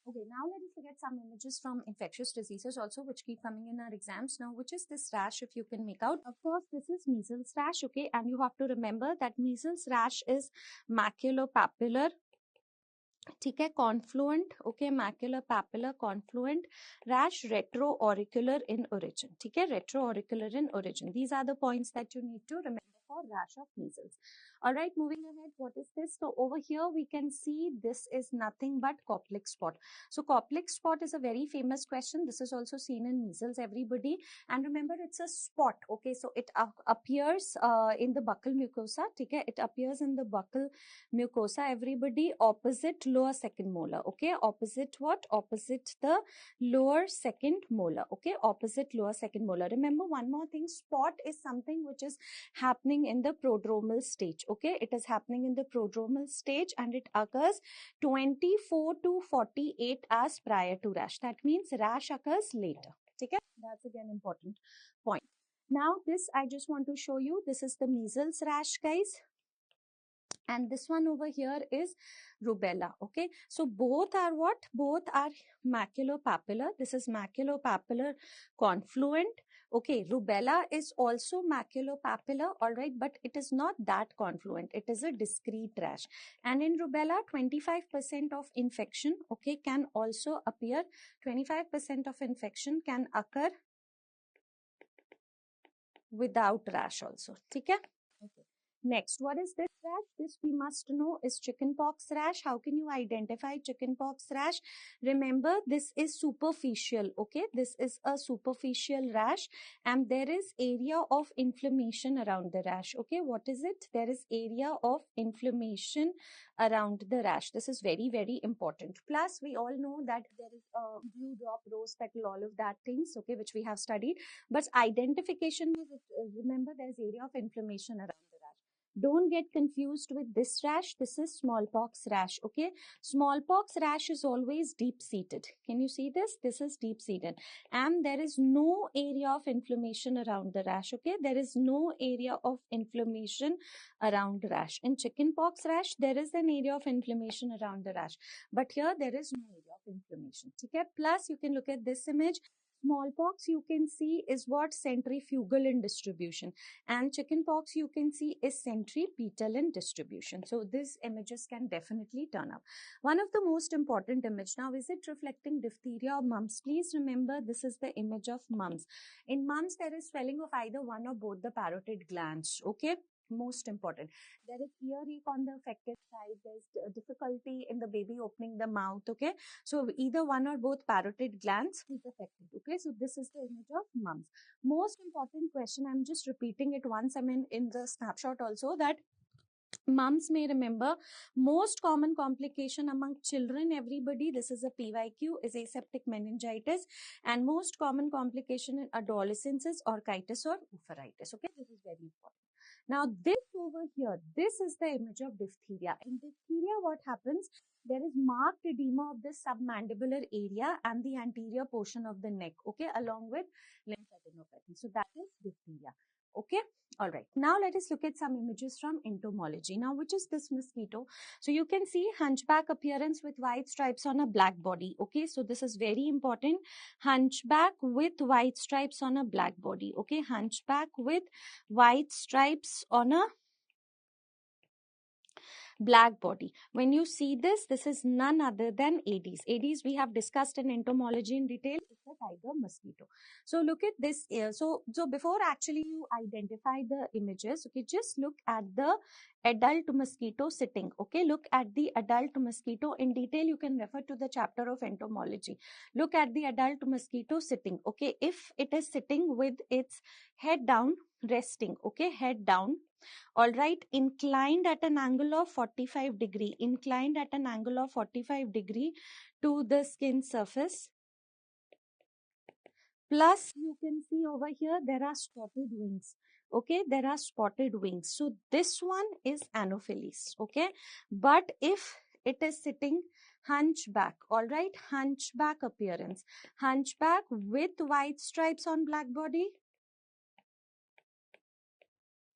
Okay, now let us look at some images from infectious diseases also, which keep coming in our exams. Now, which is this rash, if you can make out? Of course, this is measles rash, okay? And you have to remember that measles rash is maculopapular, ठीक है, confluent, okay, maculopapular confluent rash, retroauricular in origin, ठीक है, retroauricular in origin. These are the points that you need to remember for rash of measles. All right, moving ahead, what is this? So over here we can see this is nothing but Koplik spot. So Koplik spot is a very famous question. This is also seen in measles, everybody. And remember, it's a spot, okay? So it appears in the buccal mucosa, okay? It appears in the buccal mucosa, everybody, opposite lower second molar, okay? Opposite what? Opposite the lower second molar, okay? Opposite lower second molar. Remember one more thing, spot is something which is happening in the prodromal stage, okay? It is happening in the prodromal stage and it occurs 24 to 48 hours prior to rash. That means rash occurs later, okay? That's again important point. Now this I just want to show you, this is the measles rash, guys. And this one over here is rubella, okay? So both are what? Both are maculopapular. This is maculopapular confluent, okay? Rubella is also maculopapular, all right? But it is not that confluent. It is a discrete rash. And in rubella, 25% of infection, okay, can also appear. 25% of infection can occur without rash also, okay? Okay. Next, what is this rash? This we must know is chickenpox rash. How can you identify chickenpox rash? Remember, this is superficial, okay? This is a superficial rash and there is area of inflammation around the rash, okay? What is it? There is area of inflammation around the rash. This is very, very important. Plus, we all know that there is a blue drop, rose petal, all of that things, okay, which we have studied. But identification, remember, there's area of inflammation around the rash. Don't get confused with this rash. This is smallpox rash, okay? Smallpox rash is always deep-seated. Can you see this? This is deep-seated. And there is no area of inflammation around the rash, okay? There is no area of inflammation around rash. In chickenpox rash, there is an area of inflammation around the rash. But here, there is no area of inflammation, okay? Plus, you can look at this image. Smallpox you can see is what? Centrifugal in distribution, and chickenpox you can see is centripetal in distribution. So these images can definitely turn up. One of the most important image now, is it reflecting diphtheria or mumps? Please remember, this is the image of mumps. In mumps there is swelling of either one or both the parotid glands, okay? Most important. There is earache on the affected side. There's difficulty in the baby opening the mouth, okay? So either one or both parotid glands is affected, okay? So this is the image of mumps. Most important question, I'm just repeating it once, I mean in the snapshot also, that mums may remember most common complication among children, everybody, this is a PYQ, is aseptic meningitis, and most common complication in adolescents is orchitis or oophouritis, okay? This is very important. Now this over here, this is the image of diphtheria. In diphtheria, what happens? There is marked edema of the submandibular area and the anterior portion of the neck, okay, along with lymphadenopathy. So that is diphtheria, okay? All right. Now let us look at some images from entomology. Now, which is this mosquito? So you can see hunchback appearance with white stripes on a black body, okay? So this is very important. Hunchback with white stripes on a black body, okay? Hunchback with white stripes on a black body. When you see this, this is none other than Aedes. Aedes we have discussed in entomology in detail. It's a tiger mosquito. So look at this here. So before actually you identify the images, okay, just look at the adult mosquito sitting, okay? Look at the adult mosquito in detail. You can refer to the chapter of entomology. Look at the adult mosquito sitting, okay? If it is sitting with its head down, resting, okay, head down, all right, inclined at an angle of 45 degree, inclined at an angle of 45 degree to the skin surface. Plus, you can see over here, there are spotted wings. Okay, there are spotted wings. So, this one is Anopheles. Okay, but if it is sitting hunchback, all right, hunchback appearance, hunchback with white stripes on black body.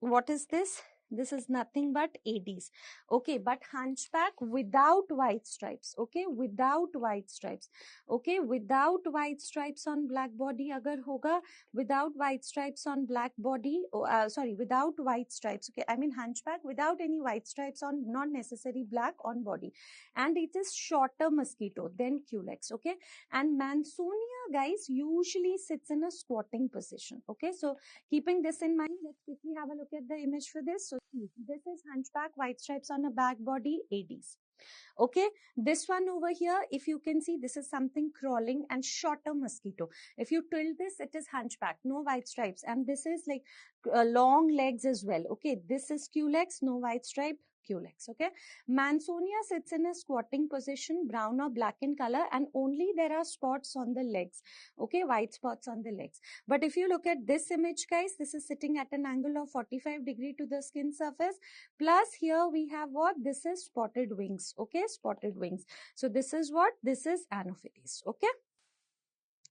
What is this? This is nothing but Aedes. Okay, but hunchback without white stripes. Okay, without white stripes. Okay, without white stripes on black body agar hoga, without white stripes on black body, sorry, without white stripes. Okay, I mean hunchback without any white stripes on, not necessary black on body. And it is shorter mosquito than Culex. Okay, and Mansonia, guys, usually sits in a squatting position. Okay, so keeping this in mind, let's quickly have a look at the image for this. So this is hunchback, white stripes on a back body, Aedes. Okay, this one over here, if you can see, this is something crawling and shorter mosquito. If you tilt this, it is hunchback, no white stripes, and this is like long legs as well. Okay, this is Culex, no white stripe, Culex. Okay, Mansonia sits in a squatting position, brown or black in color, and only there are spots on the legs. Okay, white spots on the legs. But if you look at this image, guys, this is sitting at an angle of 45° to the skin surface. Plus here we have what? This is spotted wings. Okay, spotted wings. So this is what? This is Anopheles. Okay.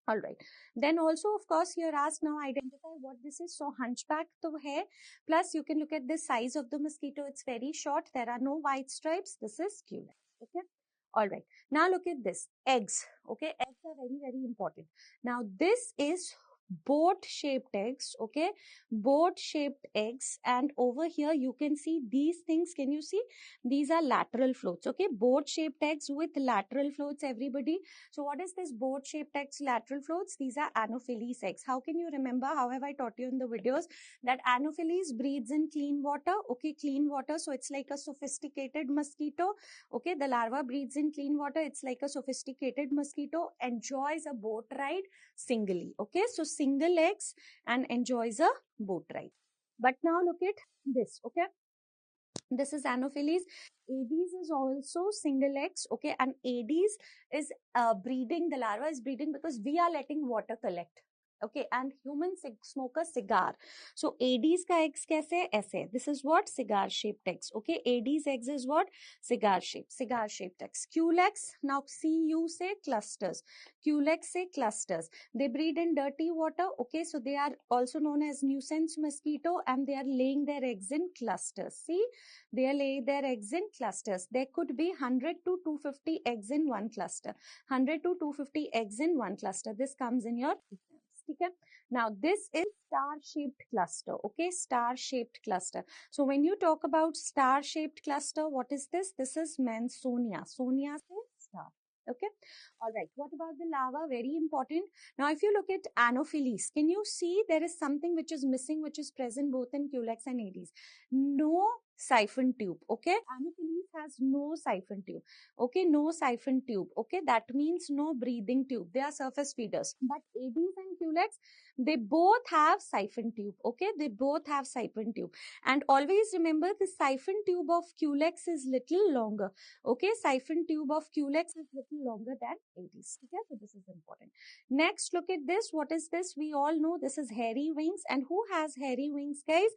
All right. Then also, of course, you're asked now identify what this is. So hunchback to hai. Plus you can look at the size of the mosquito. It's very short. There are no white stripes. This is Culex. Okay. All right. Now look at this. Eggs. Okay. Eggs are very, very important. Now this is boat shaped eggs. Okay, boat shaped eggs, and over here you can see these things. Can you see? These are lateral floats. Okay, boat shaped eggs with lateral floats, everybody. So what is this boat shaped eggs, lateral floats? These are Anopheles eggs. How can you remember? How have I taught you in the videos that Anopheles breeds in clean water? Okay, clean water. So it's like a sophisticated mosquito. Okay, the larva breeds in clean water. It's like a sophisticated mosquito, enjoys a boat ride singly. Okay, so single eggs and enjoys a boat ride. But now look at this. Okay, this is Anopheles. Aedes is also single eggs. Okay, and Aedes is breeding, the larva is breeding because we are letting water collect. Okay, and humans smoke a cigar. So Aedes ka eggs kaise? Aise. This is what? Cigar shaped eggs. Okay, Aedes eggs is what? Cigar shaped eggs. Culex, now CU say clusters. Culex say clusters. They breed in dirty water. Okay, so they are also known as nuisance mosquito, and they are laying their eggs in clusters. See, they lay their eggs in clusters. There could be 100 to 250 eggs in one cluster. 100 to 250 eggs in one cluster. This comes in your exams. Okay? Now, this is star-shaped cluster. Okay, star-shaped cluster. So, when you talk about star-shaped cluster, what is this? This is Mansonia. Sonia says star. Okay. All right. What about the larva? Very important. Now, if you look at Anopheles, can you see there is something which is missing, which is present both in Culex and Aedes? No siphon tube. Okay. Anopheles has no siphon tube. Okay. No siphon tube. Okay. That means no breathing tube. They are surface feeders. But Aedes and Culex, they both have siphon tube. Okay. They both have siphon tube. And always remember the siphon tube of Culex is little longer. Okay. Siphon tube of Culex is little longer than Aedes. Okay. So this is important. Next, look at this. What is this? We all know this is hairy wings. And who has hairy wings, guys?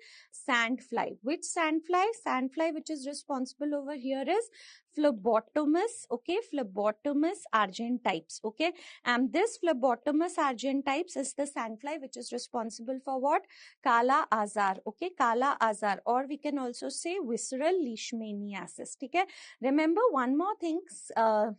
Sandfly. Which sandfly? Sandfly which is responsible over here is Phlebotomus. Okay, Phlebotomus argentypes. Okay, and this Phlebotomus argentypes is the sandfly which is responsible for what? Kala azar. Okay, Kala azar, or we can also say visceral leishmaniasis. Okay, remember one more thing, that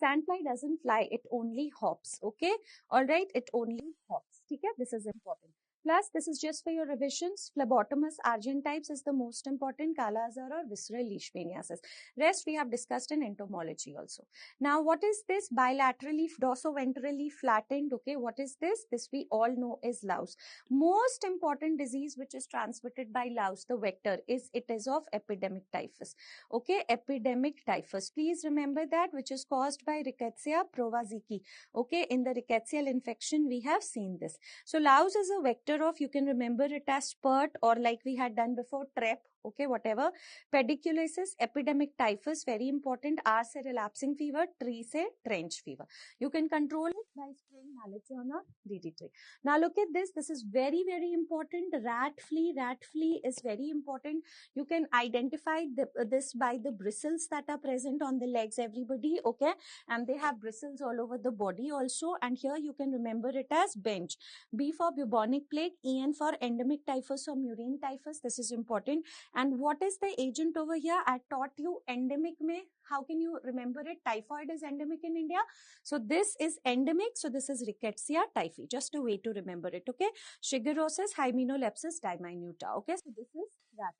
sandfly doesn't fly, it only hops. Okay, all right, it only hops. Okay, this is important. Plus, this is just for your revisions. Phlebotomus argentypes is the most important, Kala azar or visceral leishmaniasis. Rest we have discussed in entomology also. Now, what is this? Bilaterally, dorsoventrally flattened. Okay, what is this? This we all know is louse. Most important disease which is transmitted by louse, the vector, is it is of epidemic typhus. Okay, epidemic typhus. Please remember that, which is caused by Rickettsia provaziki. Okay, in the rickettsial infection we have seen this. So louse is a vector of, you can remember it as spurt, or like we had done before, trap. Okay, whatever. Pediculosis, epidemic typhus, very important. R से relapsing fever, tree से trench fever. You can control it by spraying Malathion or DDT. Now look at this. This is very, very important. Rat flea. Rat flea is very important. You can identify this by the bristles that are present on the legs, everybody. Okay, and they have bristles all over the body also. And here you can remember it as bench. B for bubonic plague, EN for endemic typhus or murine typhus. This is important. And what is the agent over here? I taught you endemic mein. How can you remember it? Typhoid is endemic in India. So this is endemic. So this is Rickettsia typhi. Just a way to remember it. Okay. Shigerosis, Hymenolepsis diminuta. Okay. So this is that.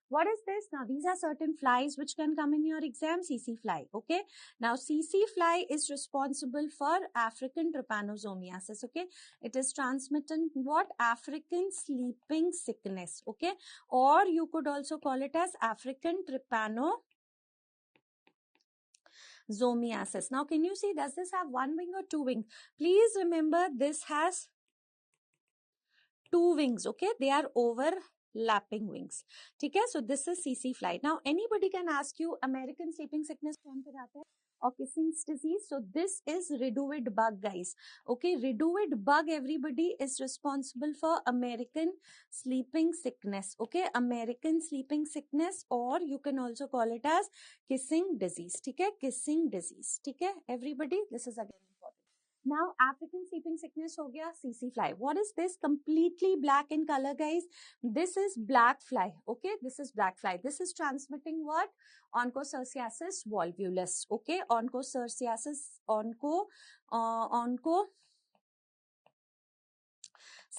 What is this? Now, these are certain flies which can come in your exam. CC fly. Okay. Now, CC fly is responsible for African trypanosomiasis. Okay. It is transmitting what? African sleeping sickness. Okay. Or you could also call it as African trypanosomiasis. Now, can you see, does this have one wing or two wings? Please remember, this has two wings. Okay. They are overlapping wings. Okay. So this is CC fly. Now anybody can ask you American sleeping sickness कौन कराता है or Kissing's disease. So this is Riduid bug, guys. Okay. Riduid bug, everybody, is responsible for American sleeping sickness. Okay. American sleeping sickness, or you can also call it as kissing disease. Okay. Kissing disease. Okay. Everybody, this is again important. Now, African sleeping sickness ho gaya, CC fly. What is this? Completely black in color, guys. This is black fly. Okay, this is black fly. This is transmitting what? Onchocerciasis volvulus. Okay,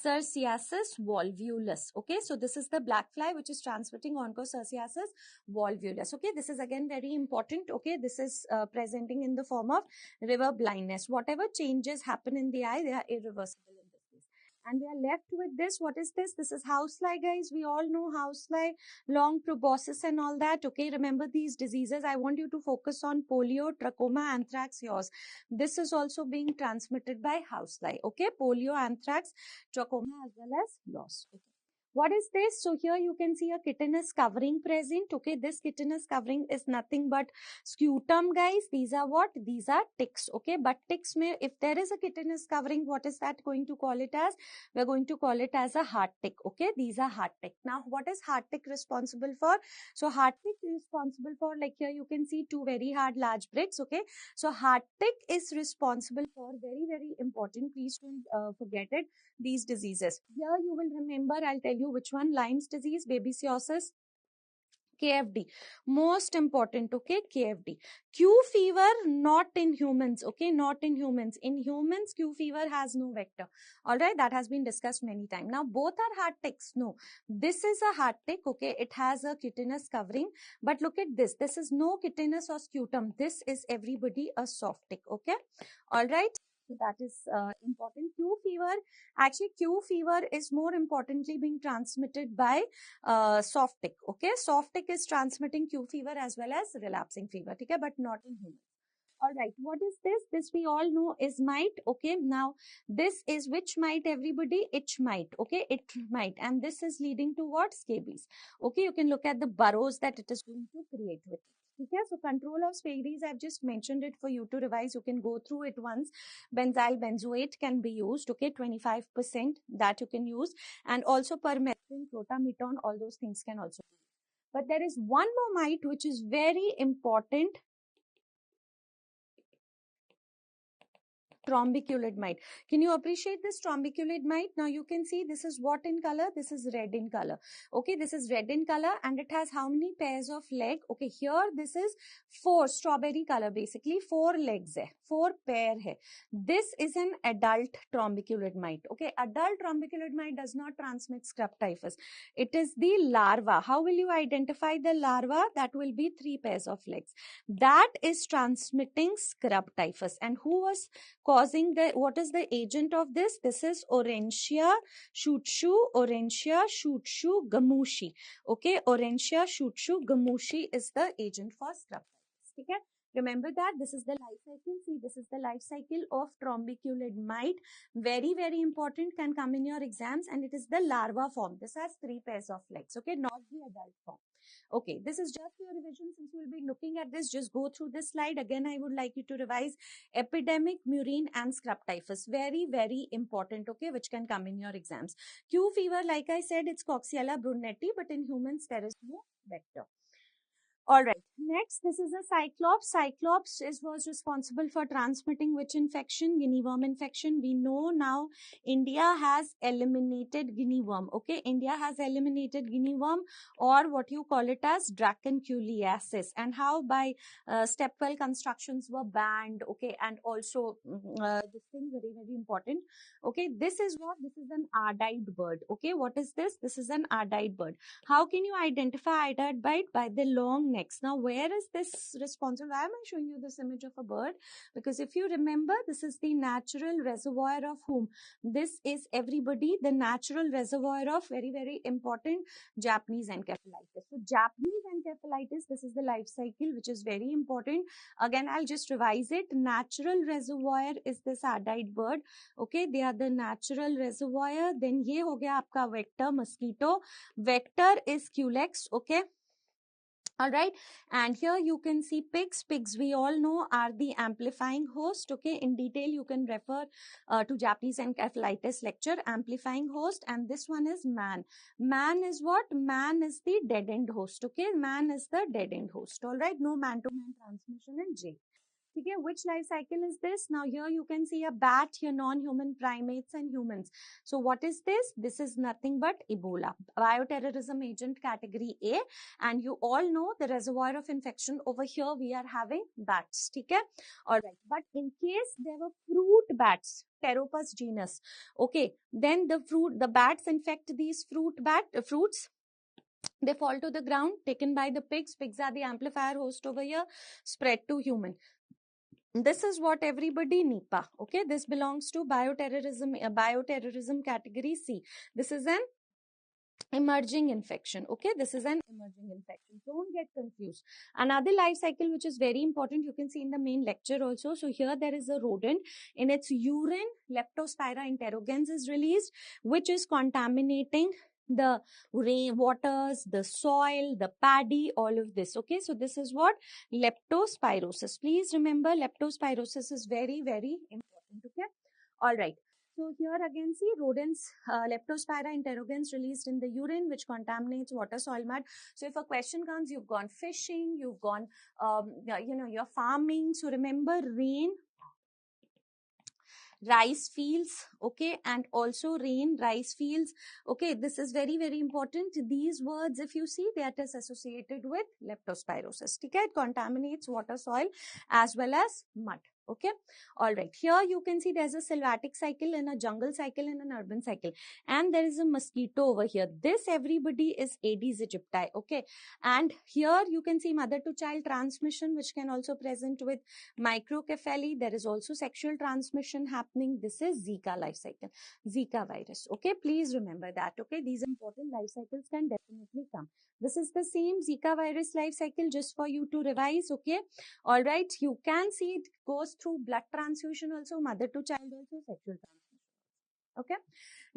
Cerciasis volvulus. Okay, so this is the black fly which is transmitting Onchocerciasis volvulus. Okay, this is again very important. Okay, this is presenting in the form of river blindness. Whatever changes happen in the eye, they are irreversible in this case. And we are left with this. What is this? This is housefly, guys. We all know housefly, long proboscis and all that. Okay, remember these diseases. I want you to focus on polio, trachoma, anthrax, yaws. This is also being transmitted by housefly. Okay, polio, anthrax, trachoma as well as yaws. Okay. What is this? So here you can see a chitinous covering present. Okay, this chitinous covering is nothing but scutum, guys. These are what? These are ticks. Okay, but ticks may, if there is a chitinous covering, what is that going to call it as? We're going to call it as a heart tick. Okay, these are heart tick. Now, what is heart tick responsible for? So heart tick is responsible for, like here you can see two very hard large bricks. Okay, so heart tick is responsible for, very, very important. Please don't forget it. These diseases. Here you will remember, I'll tell you which one. Lyme's disease, babesiosis, KFD. Most important, okay, KFD. Q fever, not in humans, okay, not in humans. In humans, Q fever has no vector. All right, that has been discussed many times. Now, both are heart ticks. No, this is a heart tick, okay, it has a chitinous covering. But look at this. This is no chitinous or scutum. This is everybody a soft tick, okay. All right. So that is important. Q fever, actually Q fever is more importantly being transmitted by soft tick. Okay, soft tick is transmitting Q fever as well as relapsing fever. Okay, but not in humans. All right, what is this? This we all know is mite. Okay, now this is which mite, everybody? Itch mite. Okay, it mite, and this is leading to what? Scabies. Okay, you can look at the burrows that it is going to create with it. Okay, so control of scabies, I've just mentioned it for you to revise. You can go through it once. Benzyl benzoate can be used. Okay, 25% that you can use, and also permethrin, protamethone, all those things can also be used. But there is one more mite which is very important. Trombiculid mite. Can you appreciate this trombiculid mite? Now you can see this is what in color? This is red in color. Okay, this is red in color, and it has how many pairs of leg? Okay, here this is 4 strawberry color, basically 4 legs hai, 4 pair hai. This is an adult trombiculid mite. Okay, adult trombiculid mite does not transmit scrub typhus. It is the larva. How will you identify the larva? That will be 3 pairs of legs. That is transmitting scrub typhus. And who was causing the, what is the agent of this? This is Orencia shootshu, Orencia shootshu gamushi. Okay, Orencia shootshu gamushi is the agent for scrub typhus. Okay, Remember that this is the life cycle. See, this is the life cycle of trombiculid mite. Very, very important, can come in your exams, and it is the larva form. This has 3 pairs of legs, okay, not the adult form. Okay, this is just your revision. Since you will be looking at this, just go through this slide. Again, I would like you to revise epidemic, murine, and scrub typhus. Very, very important, okay, which can come in your exams. Q fever, like I said, it's Coxiella brunetti, but in humans, there is no vector. All right. Next, this is a cyclops. Cyclops was responsible for transmitting which infection? Guinea worm infection. We know now India has eliminated guinea worm. Okay, India has eliminated guinea worm, or what you call it as dracunculiasis. And how? By step well constructions were banned. Okay, and also this thing very, very important. Okay, this is what? This is an ardite bird. Okay, what is this? This is an ardite bird. How can you identify ardite bird? By the long necks. Now, where is this responsible? Why am I showing you this image of a bird? Because if you remember, this is the natural reservoir of whom? This is everybody, the natural reservoir of very, very important Japanese encephalitis. So, Japanese encephalitis, this is the life cycle, which is very important. Again, I'll just revise it. Natural reservoir is this ardite bird. Okay, they are the natural reservoir. Then ye ho gaya aapka vector, mosquito. Vector is Culex, okay. All right, and here you can see pigs. Pigs, we all know, are the amplifying host. Okay, in detail you can refer to Japanese encephalitis lecture, amplifying host. And this one is man. Man is what? Man is the dead end host. Okay, man is the dead end host. All right, no man to man transmission in J. Okay, which life cycle is this? Now here you can see a bat, here non-human primates and humans. So what is this? This is nothing but Ebola, bioterrorism agent category A. And you all know the reservoir of infection over here we are having bats. Okay, all right. But in case there were fruit bats, Pteropus genus, okay, then the bats infect these fruits. They fall to the ground, taken by the pigs. Pigs are the amplifier host over here, spread to human. This is what everybody Nipah. Okay, this belongs to bioterrorism category C. This is an emerging infection. Okay, this is an emerging infection. Don't get confused. Another life cycle which is very important, you can see in the main lecture also. So here there is a rodent. In its urine, Leptospira interrogans is released, which is contaminating the rain waters, the soil, the paddy, all of this. Okay, so this is what? Leptospirosis. Please remember, leptospirosis is very, very important. Okay, all right. So here again, see rodents, Leptospira interrogans released in the urine, which contaminates water, soil, mud. So if a question comes, you've gone fishing, you've gone, you're farming. So remember rain, rice fields, okay, and also rain, rice fields. Okay, this is very, very important. These words, if you see, that is associated with leptospirosis. Okay, it contaminates water, soil, as well as mud. Okay, all right. Here you can see there's a sylvatic cycle and a jungle cycle and an urban cycle, and there is a mosquito over here. This everybody is Aedes aegypti. Okay, and here you can see mother to child transmission, which can also present with microcephaly. There is also sexual transmission happening. This is Zika life cycle, Zika virus. Okay, please remember that. Okay, these important life cycles can definitely come. This is the same Zika virus life cycle, just for you to revise. Okay, all right. You can see it goes through blood transfusion also, mother to child also, sexual transmission. Okay.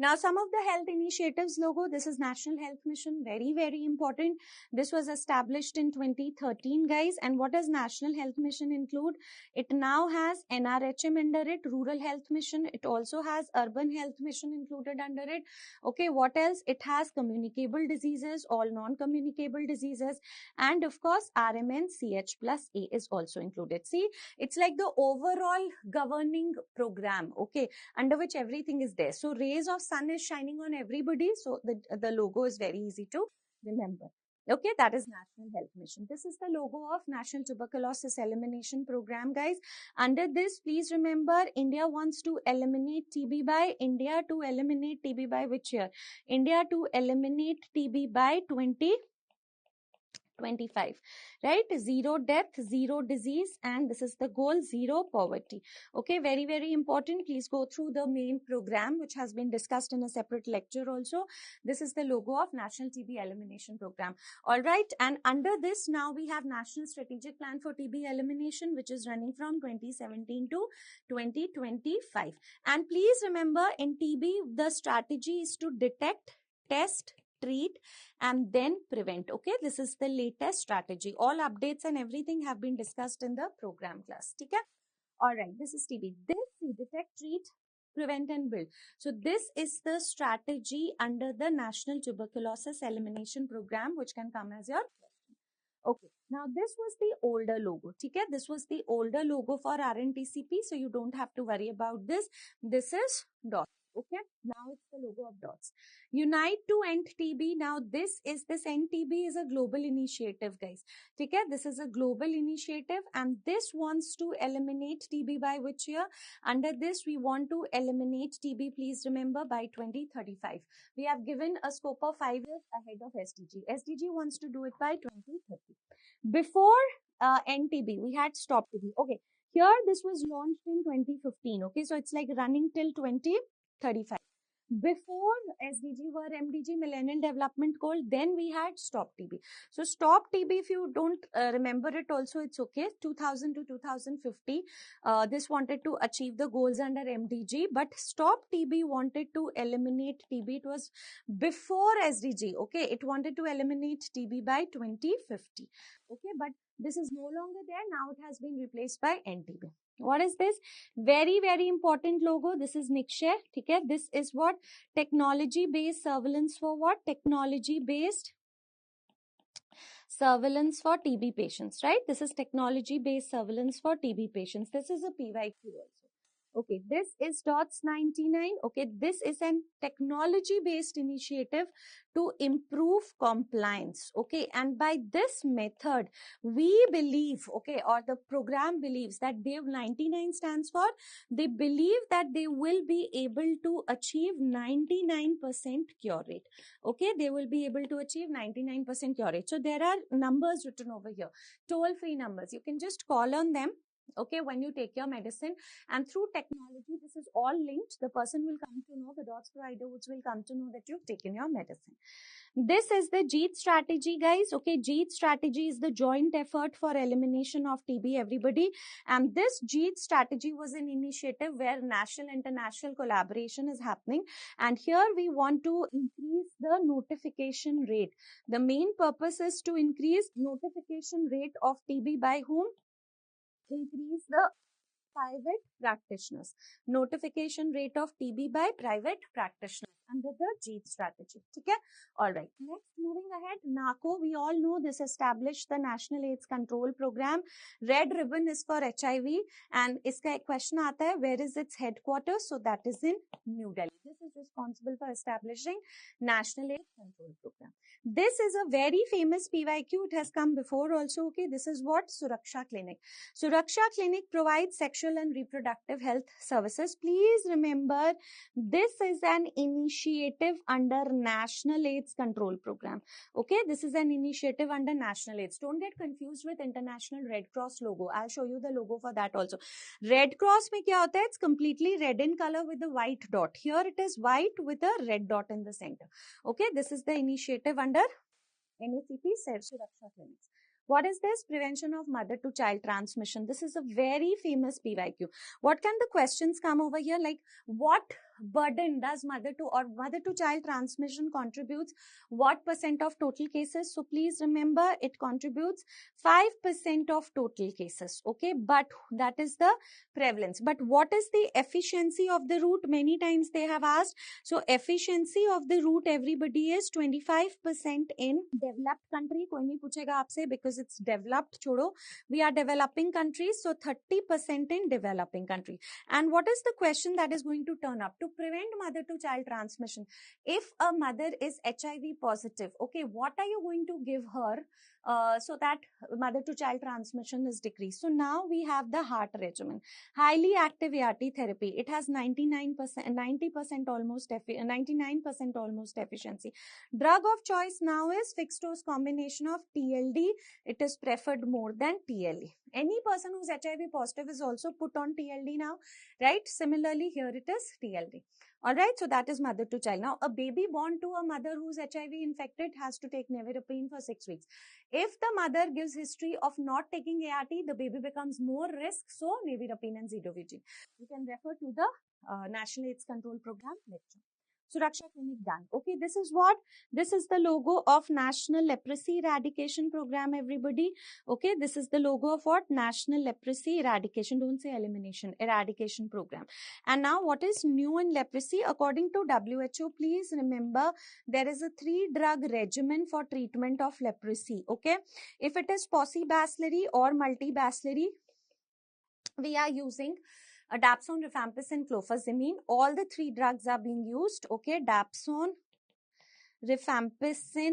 Now, some of the health initiatives logo, this is National Health Mission, very, very important. This was established in 2013, guys. And what does National Health Mission include? It now has NRHM under it, Rural Health Mission. It also has Urban Health Mission included under it. Okay, what else? It has communicable diseases, all non-communicable diseases. And of course, RMN-CH+A is also included. See, it's like the overall governing program, okay, under which everything is there. So rays of sun is shining on everybody. So the logo is very easy to remember. Okay, that is National Health Mission. This is the logo of National Tuberculosis Elimination Program, guys. Under this, please remember, India wants to eliminate TB by which year? India to eliminate TB by 2030. 25, right? Zero death, zero disease, and this is the goal, zero poverty. Okay, very, very important. Please go through the main program, which has been discussed in a separate lecture also. This is the logo of National TB Elimination Program. All right, and under this, now we have National Strategic Plan for TB Elimination, which is running from 2017 to 2025. And please remember, in TB, the strategy is to detect, test, treat, and then prevent. Okay, this is the latest strategy. All updates and everything have been discussed in the program class. Okay, all right, this is TB. This detect, treat, prevent, and build. So this is the strategy under the National Tuberculosis Elimination Program, which can come as your question. Okay, now this was the older logo. Okay, this was the older logo for RNTCP, so you don't have to worry about this. This is dot. Okay, now it's the logo of dots. Unite to end TB. Now this end TB is a global initiative, guys. Okay, this is a global initiative, and this wants to eliminate TB by which year? Under this, we want to eliminate TB, please remember, by 2035. We have given a scope of 5 years ahead of SDG. SDG wants to do it by 2030. Before NTB, we had stop TB. Okay, here this was launched in 2015. Okay, so it's like running till 2035. Before SDG were MDG, Millennium Development Goal, then we had Stop TB. So Stop TB, if you don't remember it also, it's okay. 2000 to 2050, this wanted to achieve the goals under MDG, but Stop TB wanted to eliminate TB. It was before SDG, okay? It wanted to eliminate TB by 2050, okay? But this is no longer there. Now it has been replaced by NTB. What is this? Very, very important logo. This is Nikshay. Okay? This is what? Technology-based surveillance for what? Technology-based surveillance for TB patients, right? This is technology-based surveillance for TB patients. This is a PYQ also. Okay, this is DOTS 99. Okay, this is an technology-based initiative to improve compliance. Okay, and by this method, we believe, okay, or the program believes that 99 stands for, they believe that they will be able to achieve 99% cure rate. Okay, they will be able to achieve 99% cure rate. So there are numbers written over here, toll-free numbers. You can just call on them. Okay, when you take your medicine, and through technology, this is all linked. The person will come to know, the DOTS provider which will come to know that you've taken your medicine. This is the JEET strategy, guys. Okay, JEET strategy is the joint effort for elimination of TB, everybody. And this JEET strategy was an initiative where national international collaboration is happening. And here we want to increase the notification rate. The main purpose is to increase notification rate of TB by whom? Increase the private practitioners. Notification rate of TB by private practitioners under the JEET strategy. Okay? All right. Next, moving ahead, NACO, we all know this established the National AIDS Control Program. Red ribbon is for HIV, and iska ek question aata hai, where is its headquarters? So that is in New Delhi. This is responsible for establishing National AIDS Control Program. This is a very famous PYQ. It has come before also. Okay, this is what? Suraksha Clinic. Suraksha Clinic provides sexual and reproductive health services. Please remember, this is an initiative under National AIDS Control Program. Okay, this is an initiative under National AIDS. Don't get confused with International Red Cross logo. I'll show you the logo for that also. Red Cross mein kya hota hai? It's completely red in color with a white dot. Here it is white with a red dot in the center. Okay, this is the initiative under NACP, Suraksha Clinics. What is this? Prevention of mother-to-child transmission. This is a very famous PYQ. What can the questions come over here? Like, what burden does mother-to-child transmission contributes? What percent of total cases? So please remember, it contributes 5% of total cases. Okay, but that is the prevalence. But what is the efficiency of the route? Many times they have asked. So efficiency of the route, everybody, is 25% in developed country. Koi nahi puchega aapse because it's developed. Chodo. We are developing countries, so 30% in developing country. And what is the question that is going to turn up? To prevent mother-to-child transmission, if a mother is HIV positive, okay, what are you going to give her so that mother to child transmission is decreased. So now we have the heart regimen, highly active ART therapy. It has 99%, 90% almost, 99% almost efficiency. Drug of choice now is fixed dose combination of TLD. It is preferred more than TLE. Any person who's HIV positive is also put on TLD now, right? Similarly, here it is TLD. All right, so that is mother to child. Now, a baby born to a mother who's HIV infected has to take nevirapine for 6 weeks. If the mother gives history of not taking ART, the baby becomes more risk. So, nevirapine and zidovudine. You can refer to the National AIDS Control Program lecture. Suraksha Clinic done. Okay, this is what? This is the logo of National Leprosy Eradication Program, everybody. Okay, this is the logo of what? National Leprosy Eradication. Don't say elimination. Eradication Program. And now what is new in leprosy? According to WHO, please remember there is a 3-drug regimen for treatment of leprosy. Okay, if it is paucibacillary or multibacillary, we are using dapsone, rifampicin, clofazimine. All the 3 drugs are being used. Okay, dapsone, rifampicin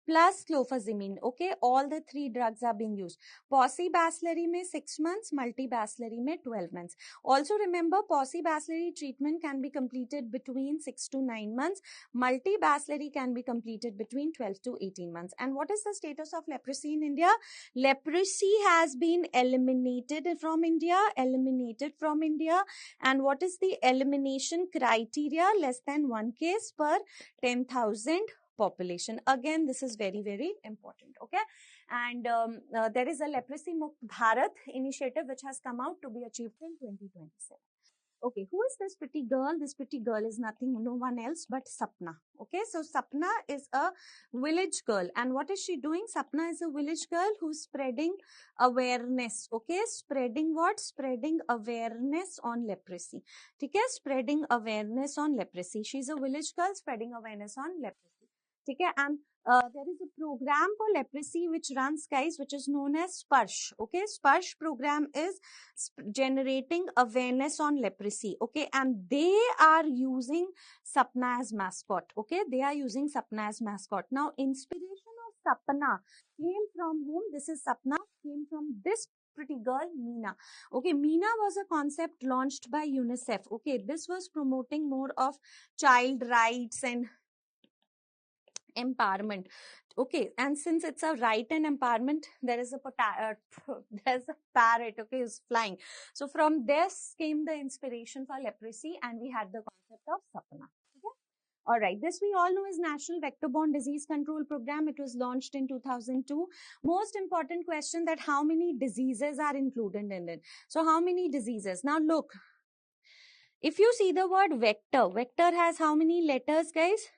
plus clofazimine. Okay, all the 3 drugs are being used. Paucibacillary में 6 months, multibacillary में 12 months. Also remember, paucibacillary treatment can be completed between 6 to 9 months. Multibacillary can be completed between 12 to 18 months. And what is the status of leprosy in India? Leprosy has been eliminated from India. And what is the elimination criteria? Less than 1 case per 10,000 population. Again, this is very, very important. Okay, and there is a Leprosy Mukt Bharat initiative which has come out to be achieved in 2027. Okay, who is this pretty girl? This pretty girl is no one else but Sapna. Okay, so Sapna is a village girl. And what is she doing? Sapna is a village girl who's spreading awareness. Okay, spreading what? Spreading awareness on leprosy. Okay, spreading awareness on leprosy. She's a village girl spreading awareness on leprosy. Okay, and there is a program for leprosy which runs, guys, which is known as Sparsh. Okay, Sparsh program is generating awareness on leprosy. Okay, and they are using Sapna as mascot. Okay, they are using Sapna as mascot. Now, inspiration of Sapna came from whom? This is Sapna, came from this pretty girl, Meena. Okay, Meena was a concept launched by UNICEF. Okay, this was promoting more of child rights and empowerment. Okay, and since it's a right and empowerment, there is a there's a parrot, okay, who's flying. So from this came the inspiration for leprosy, and we had the concept of Sapna. Okay? All right, this we all know is National Vector-Borne Disease Control Program. It was launched in 2002. Most important question, that how many diseases are included in it. So how many diseases? Now look, if you see the word vector, vector has how many letters, guys?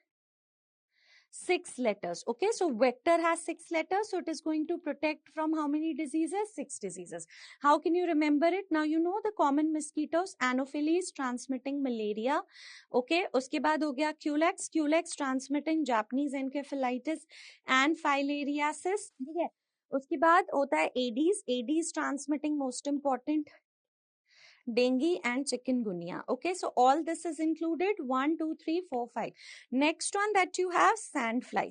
6 letters. Okay, so vector has 6 letters, so it is going to protect from how many diseases? 6 diseases. How can you remember it? Now you know the common mosquitoes, Anopheles transmitting malaria. Okay, uske baad ho gaya Culex, Culex transmitting Japanese encephalitis and filariasis. ठीक है, उसके बाद होता है Aedes, Aedes transmitting most important dengue and chikungunya. Okay, so all this is included. 1, 2, 3, 4, 5. Next one that you have, sandfly,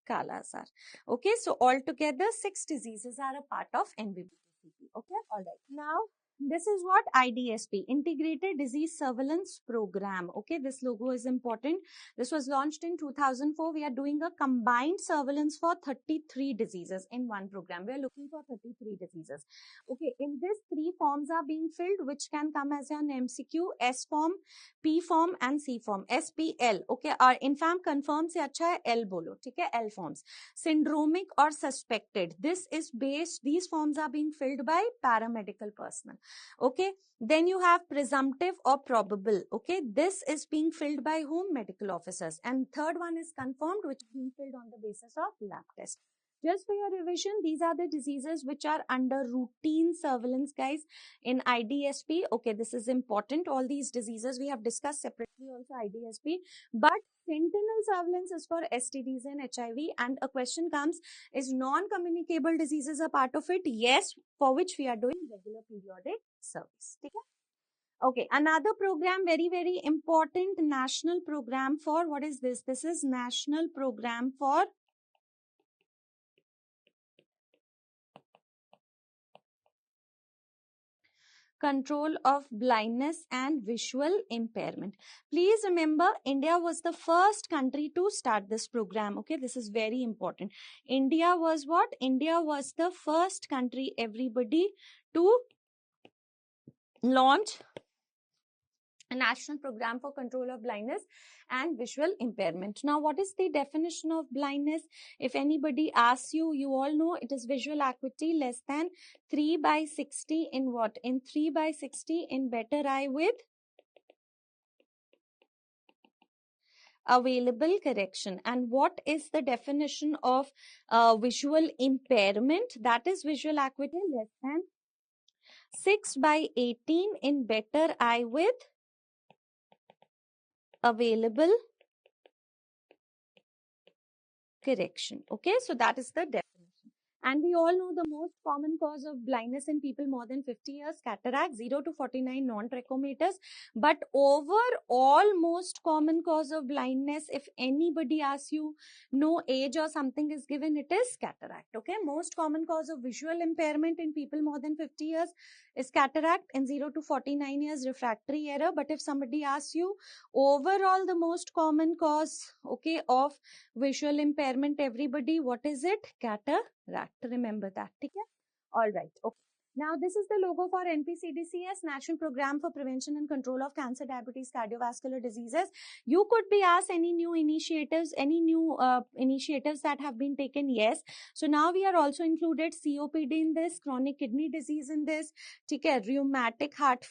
kala azar. Okay, so altogether 6 diseases are a part of NVBCP. Okay, all right. Now this is what IDSP, Integrated Disease Surveillance Program. Okay, this logo is important. This was launched in 2004. We are doing a combined surveillance for 33 diseases in one program. We are looking for 33 diseases. Okay, in this 3 forms are being filled, which can come as an MCQ: S form, P form and C form. SPL. Okay, और infam confirm से अच्छा है L बोलो, ठीक है? L forms. Syndromic or suspected. This is based, these forms are being filled by paramedical personnel. Okay, then you have presumptive or probable. Okay, this is being filled by whom? Medical officers. And third one is confirmed, which is being filled on the basis of lab test. Just for your revision, these are the diseases which are under routine surveillance, guys, in IDSP. Okay, this is important. All these diseases we have discussed separately also IDSP. But sentinel surveillance is for STDs and HIV. And a question comes, is non-communicable diseases a part of it? Yes, for which we are doing regular periodic service. Okay, another program, very, very important, national program for, what is this? This is National Program for control of blindness and visual impairment. Please remember, India was the first country to start this program. Okay, this is very important. India was what? India was the first country, everybody, to launch a national program for control of blindness and visual impairment. Now, what is the definition of blindness? If anybody asks you, you all know it is visual acuity less than 3/60 in what? In 3/60 in better eye with available correction. And what is the definition of visual impairment? That is visual acuity less than 6/18 in better eye with available correction. Okay, so that is the definition. And we all know the most common cause of blindness in people more than 50 years, cataract, 0 to 49 non-trichomatous. But overall, most common cause of blindness, if anybody asks you, no age or something is given, it is cataract. Okay, most common cause of visual impairment in people more than 50 years is cataract, and 0 to 49 years refractory error. But if somebody asks you, overall, the most common cause, okay, of visual impairment, everybody, what is it? Cataract. Remember that. Okay? All right. Okay. Now, this is the logo for NPCDCS, National Program for Prevention and Control of Cancer, Diabetes, Cardiovascular Diseases. You could be asked any new initiatives, initiatives that have been taken. Yes. So now we are also included COPD in this, chronic kidney disease in this. Okay, rheumatic heart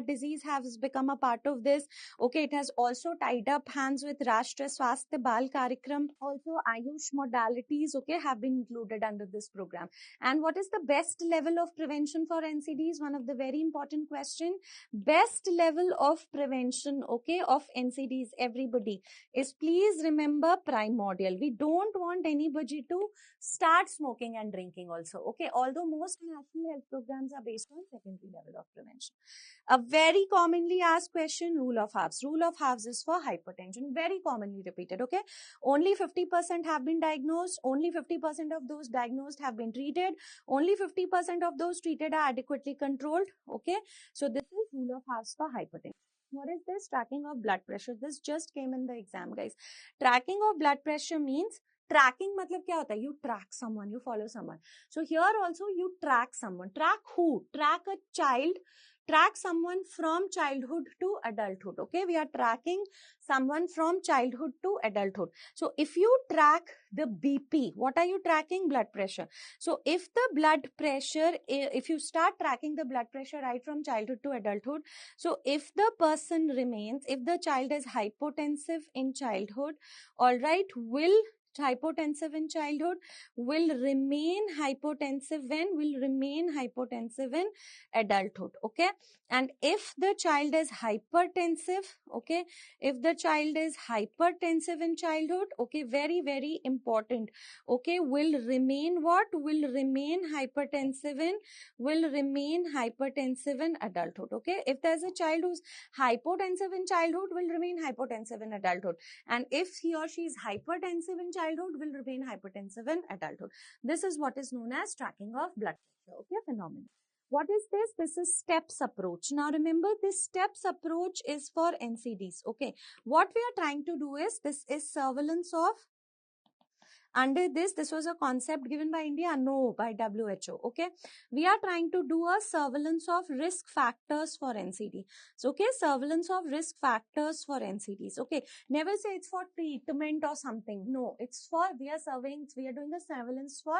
disease has become a part of this. Okay, it has also tied up hands with Rashtriya Swasthya Bal Karikram. Also, Ayush modalities, okay, have been included under this program. And what is the best level of prevention for NCDs? One of the very important question. Best level of prevention, okay, of NCDs, everybody, is please remember primordial. We don't want anybody to start smoking and drinking also, okay, although most national health programs are based on secondary level of prevention. A very commonly asked question, rule of halves. Rule of halves is for hypertension, very commonly repeated, okay. Only 50% have been diagnosed, only 50% of those diagnosed have been treated, only 50% of those treated are adequately controlled, okay. So this is rule of halves for hypertension. What is this? Tracking of blood pressure. This just came in the exam, guys. Tracking of blood pressure means, tracking matlab kya hota hai? You track someone, you follow someone. So here also you track someone. Track who? Track a child. Track someone from childhood to adulthood. Okay, we are tracking someone from childhood to adulthood. So if you track the BP, what are you tracking? Blood pressure. So if the blood pressure, if you start tracking the blood pressure right from childhood to adulthood, so if the person remains, if the child is hypotensive in childhood, all right, will hypotensive in childhood, will remain hypotensive in adulthood. Okay, and if the child is hypertensive, okay, if the child is hypertensive in childhood, okay, very very important, okay, will remain what? Will remain hypertensive in adulthood. Okay, if there's a child who's hypotensive in childhood, will remain hypotensive in adulthood, and if he or she is hypertensive in childhood, will remain hypertensive in adulthood. This is what is known as tracking of blood pressure. Okay, phenomenon. What is this? This is STEPS approach. Now remember, this STEPS approach is for NCDs. Okay, what we are trying to do is, this is surveillance of, under this was a concept given by India? No, by WHO. Okay, we are trying to do a surveillance of risk factors for NCD. So, okay, surveillance of risk factors for NCDs. Okay, never say it's for treatment or something. No, it's for, we are doing a surveillance for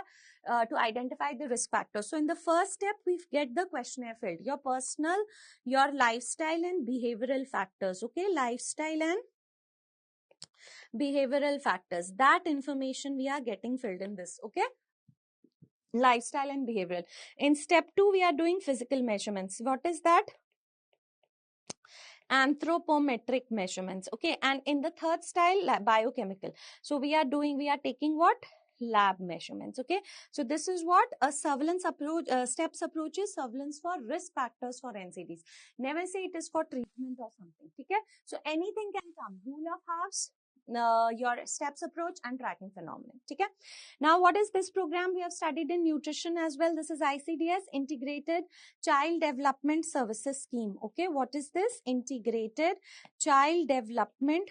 to identify the risk factors. So in the first step, we get the questionnaire filled, your personal, your lifestyle and behavioral factors. Okay, lifestyle and behavioral factors, that information we are getting filled in this. Okay, lifestyle and behavioral. In step 2, we are doing physical measurements. What is that? Anthropometric measurements. Okay, and in the third style, biochemical. So we are taking what? Lab measurements. Okay, so this is what a surveillance approach, steps approaches surveillance for risk factors for NCDs. Never say it is for treatment or something. Okay, so anything can come. Rule of halves, your steps approach and tracking phenomenon. Okay. Now, what is this program? We have studied in nutrition as well. This is ICDS, Integrated Child Development Services Scheme. Okay. What is this? Integrated Child Development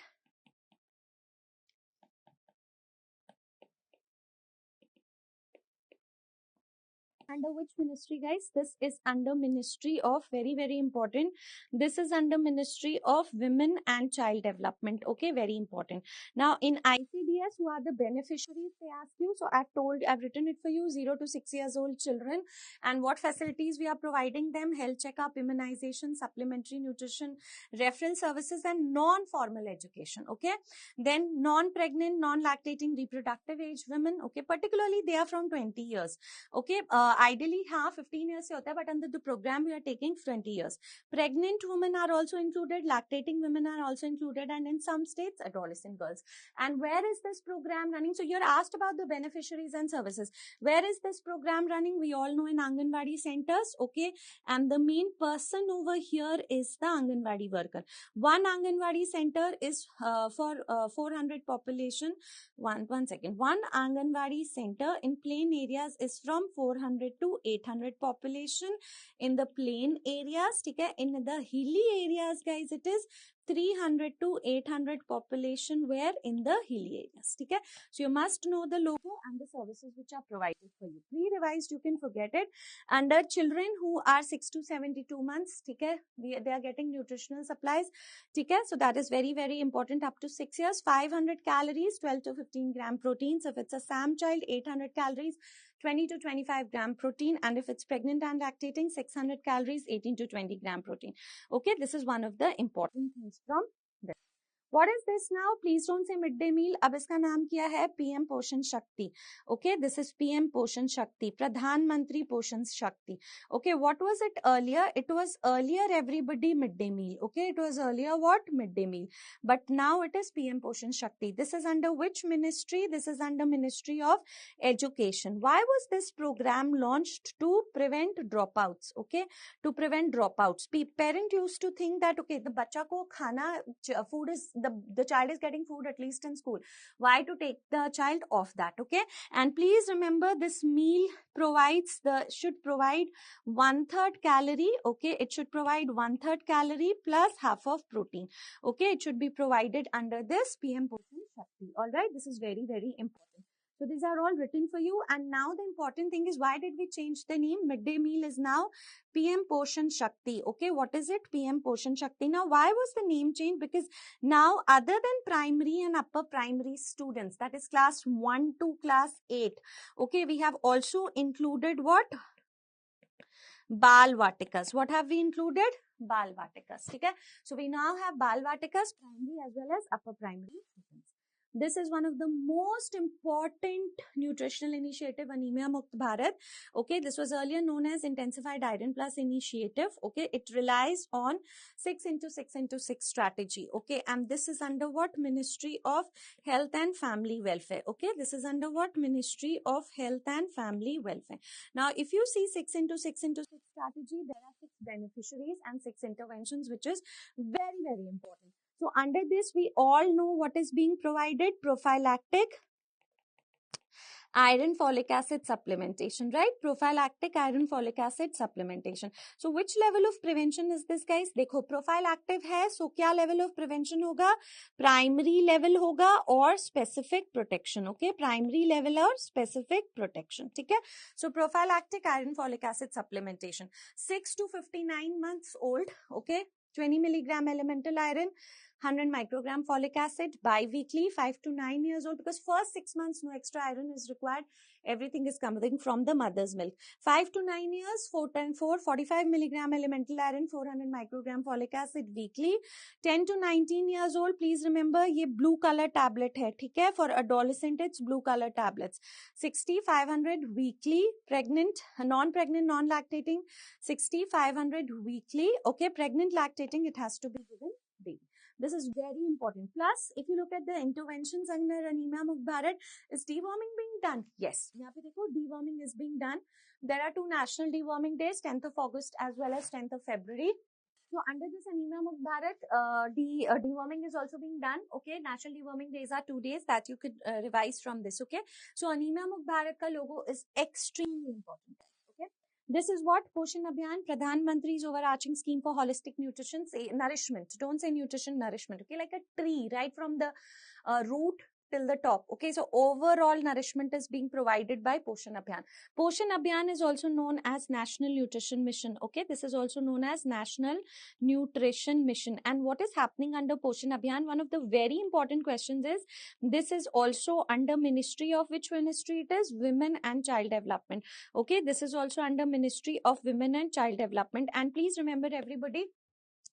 under which ministry, guys? This is under Ministry of, very important, this is under Ministry of Women and Child Development. Okay, very important. Now in ICDS, who are the beneficiaries, they ask you. So I've written it for you. 0 to 6 years old children, and what facilities we are providing them: health checkup, immunization, supplementary nutrition, referral services, and non-formal education. Okay. Then non-pregnant, non-lactating, reproductive age women. Okay, particularly they are from 20 years. Okay, ideally हाँ 15 years से होता है, but under the program we are taking 20 years. Pregnant women are also included, lactating women are also included, and in some states adolescent girls. And where is this program running? So you're asked about the beneficiaries and services. Where is this program running? We all know in Anganwadi centers. Okay, and the main person over here is the Anganwadi worker. One Anganwadi center is for 400 population. One second. One Anganwadi center in plain areas is from 400 to 800 population in the plain areas. Okay? In the hilly areas, guys, it is 300 to 800 population where in the hilly areas. Okay? So you must know the logo and the services which are provided for you. Pre-revised, you can forget it. Under children who are 6 to 72 months, okay, they are getting nutritional supplies. Okay? So that is very important. Up to 6 years, 500 calories, 12 to 15 gram proteins. If it's a SAM child, 800 calories, 20 to 25 gram protein, and if it's pregnant and lactating, 600 calories, 18 to 20 gram protein. Okay, this is one of the important things from this. What is this now? Please don't say midday meal. अब इसका नाम क्या है? PM पोषण शक्ति. Okay, this is PM पोषण शक्ति. प्रधानमंत्री पोषण शक्ति. Okay, what was it earlier? It was earlier everybody midday meal. Okay, it was earlier what? Midday meal. But now it is PM पोषण शक्ति. This is under which ministry? This is under Ministry of Education. Why was this program launched? To prevent dropouts. Okay, to prevent dropouts. Parent used to think that okay, the बच्चा को खाना food is the child is getting food at least in school. Why to take the child off that? Okay, and please remember this meal should provide 1/3 calorie. Okay, it should provide 1/3 calorie plus half of protein. Okay, it should be provided under this PM Poshan Shakti. All right, this is very important. So these are all written for you. And now the important thing is, why did we change the name? Midday meal is now PM Poshan Shakti. Okay, what is it? PM Poshan Shakti. Now, why was the name changed? Because now, other than primary and upper primary students, that is class 1 to class 8, okay, we have also included what? Bal Vatikas. What have we included? Bal Vatikas. Okay? So we now have Bal Vatikas, primary as well as upper primary students. This is one of the most important nutritional initiative, Anemia Mukt Bharat. Okay, this was earlier known as Intensified Iron Plus Initiative. Okay, it relies on 6 into 6 into 6 strategy. Okay, and this is under what? Ministry of Health and Family Welfare. Okay, this is under what? Ministry of Health and Family Welfare. Now, if you see 6 into 6 into 6 strategy, there are 6 beneficiaries and 6 interventions, which is very important. So under this, we all know what is being provided: prophylactic iron folic acid supplementation, right? Prophylactic iron folic acid supplementation. So which level of prevention is this, guys? देखो, prophylactic है, so क्या level of prevention होगा? Primary level होगा और specific protection. Okay, primary level और specific protection. ठीक है? So prophylactic iron folic acid supplementation. 6 to 59 months old. Okay, 20 milligram elemental iron, 100 microgram folic acid bi-weekly, 5 to 9 years old, because first 6 months no extra iron is required. Everything is coming from the mother's milk. 5 to 9 years, 45 milligram elemental iron, 400 microgram folic acid weekly. 10 to 19 years old, please remember, ये blue color tablet है, ठीक है? For adolescent, it's blue color tablets. 60, 500 weekly. Pregnant, non-pregnant, non-lactating, 60, 500 weekly. Okay, pregnant, lactating, it has to be given daily. This is very important. Plus, if you look at the interventions under Anemia Mukt Bharat, is deworming being done? Yes. यहाँ पे देखो, deworming is being done. There are 2 national deworming days, 10th of August as well as 10th of February. So under this Anemia Mukt Bharat, deworming is also being done. Okay, National Deworming Days are 2 days that you could revise from this. Okay, so Anemia Mukt Bharat ka logo is extremely important. Okay, this is what Poshan Abhiyan, Pradhan Mantri's overarching scheme for holistic nutrition, say nourishment. Don't say nutrition, nourishment. Okay, like a tree, right from the root till the top. Okay, so overall nourishment is being provided by Poshan Abhiyan. Poshan Abhiyan is also known as National Nutrition Mission. Okay, this is also known as National Nutrition Mission. And what is happening under Poshan Abhiyan? One of the very important questions is, this is also under Ministry of which ministry it is? Women and Child Development. Okay, this is also under Ministry of Women and Child Development. And please remember everybody,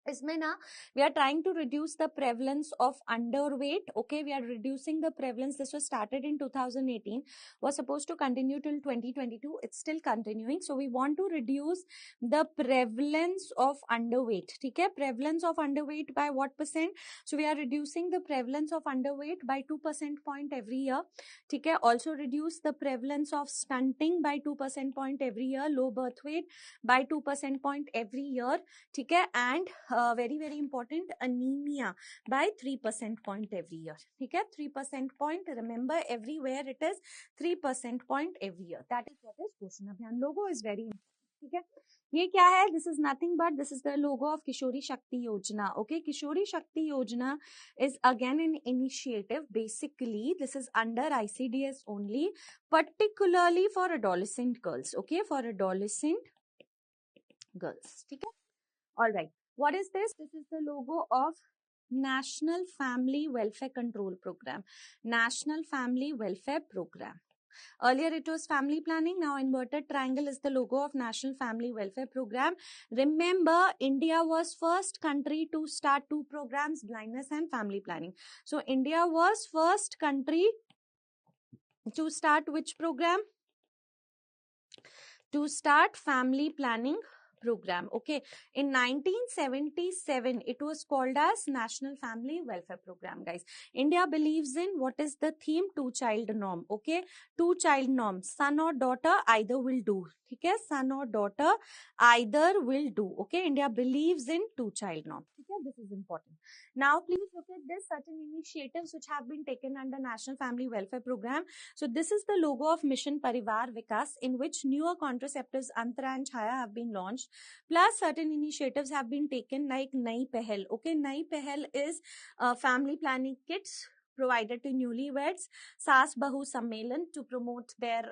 इसमें ना we are trying to reduce the prevalence of underweight. Okay, we are reducing the prevalence. This was started in 2018, was supposed to continue till 2022. It's still continuing. So we want to reduce the prevalence of underweight. ठीक है, prevalence of underweight by what percent? So we are reducing the prevalence of underweight by 2% point every year. ठीक है, also reduce the prevalence of stunting by 2% point every year, low birth weight by 2% point every year. ठीक है, and very very important, anemia by 3% point every year. ठीक है, 3% point, remember everywhere it is 3% point every year. That is what is Poshan Abhiyan. Logo is very important. ठीक है, ये क्या है? This is nothing but this is the logo of Kishori Shakti Yojana. Okay, Kishori Shakti Yojana is again an initiative. Basically this is under ICDS only, particularly for adolescent girls. Okay, for adolescent girls. ठीक है, all right. What is this? This is the logo of National Family Welfare Control Program. National Family Welfare Program. Earlier it was family planning. Now inverted triangle is the logo of National Family Welfare Program. Remember, India was first country to start 2 programs, blindness and family planning. So India was first country to start which program? To start family planning program. Okay, in 1977 it was called as National Family Welfare Program. Guys, India believes in, what is the theme? 2 child norm. Okay, 2 child norm, son or daughter either will do. ठीक है, son or daughter either will do. Okay, India believes in 2 child norm. ठीक है, this is important. Now please look at this, certain initiatives which have been taken under National Family Welfare Program. So this is the logo of Mission Parivar Vikas, in which newer contraceptives Antara and Chaya have been launched. Plus certain initiatives have been taken like Nai Pehal. Okay, Nai Pehal is family planning kits provided to newlyweds, Saas Bahu Sammelan to promote their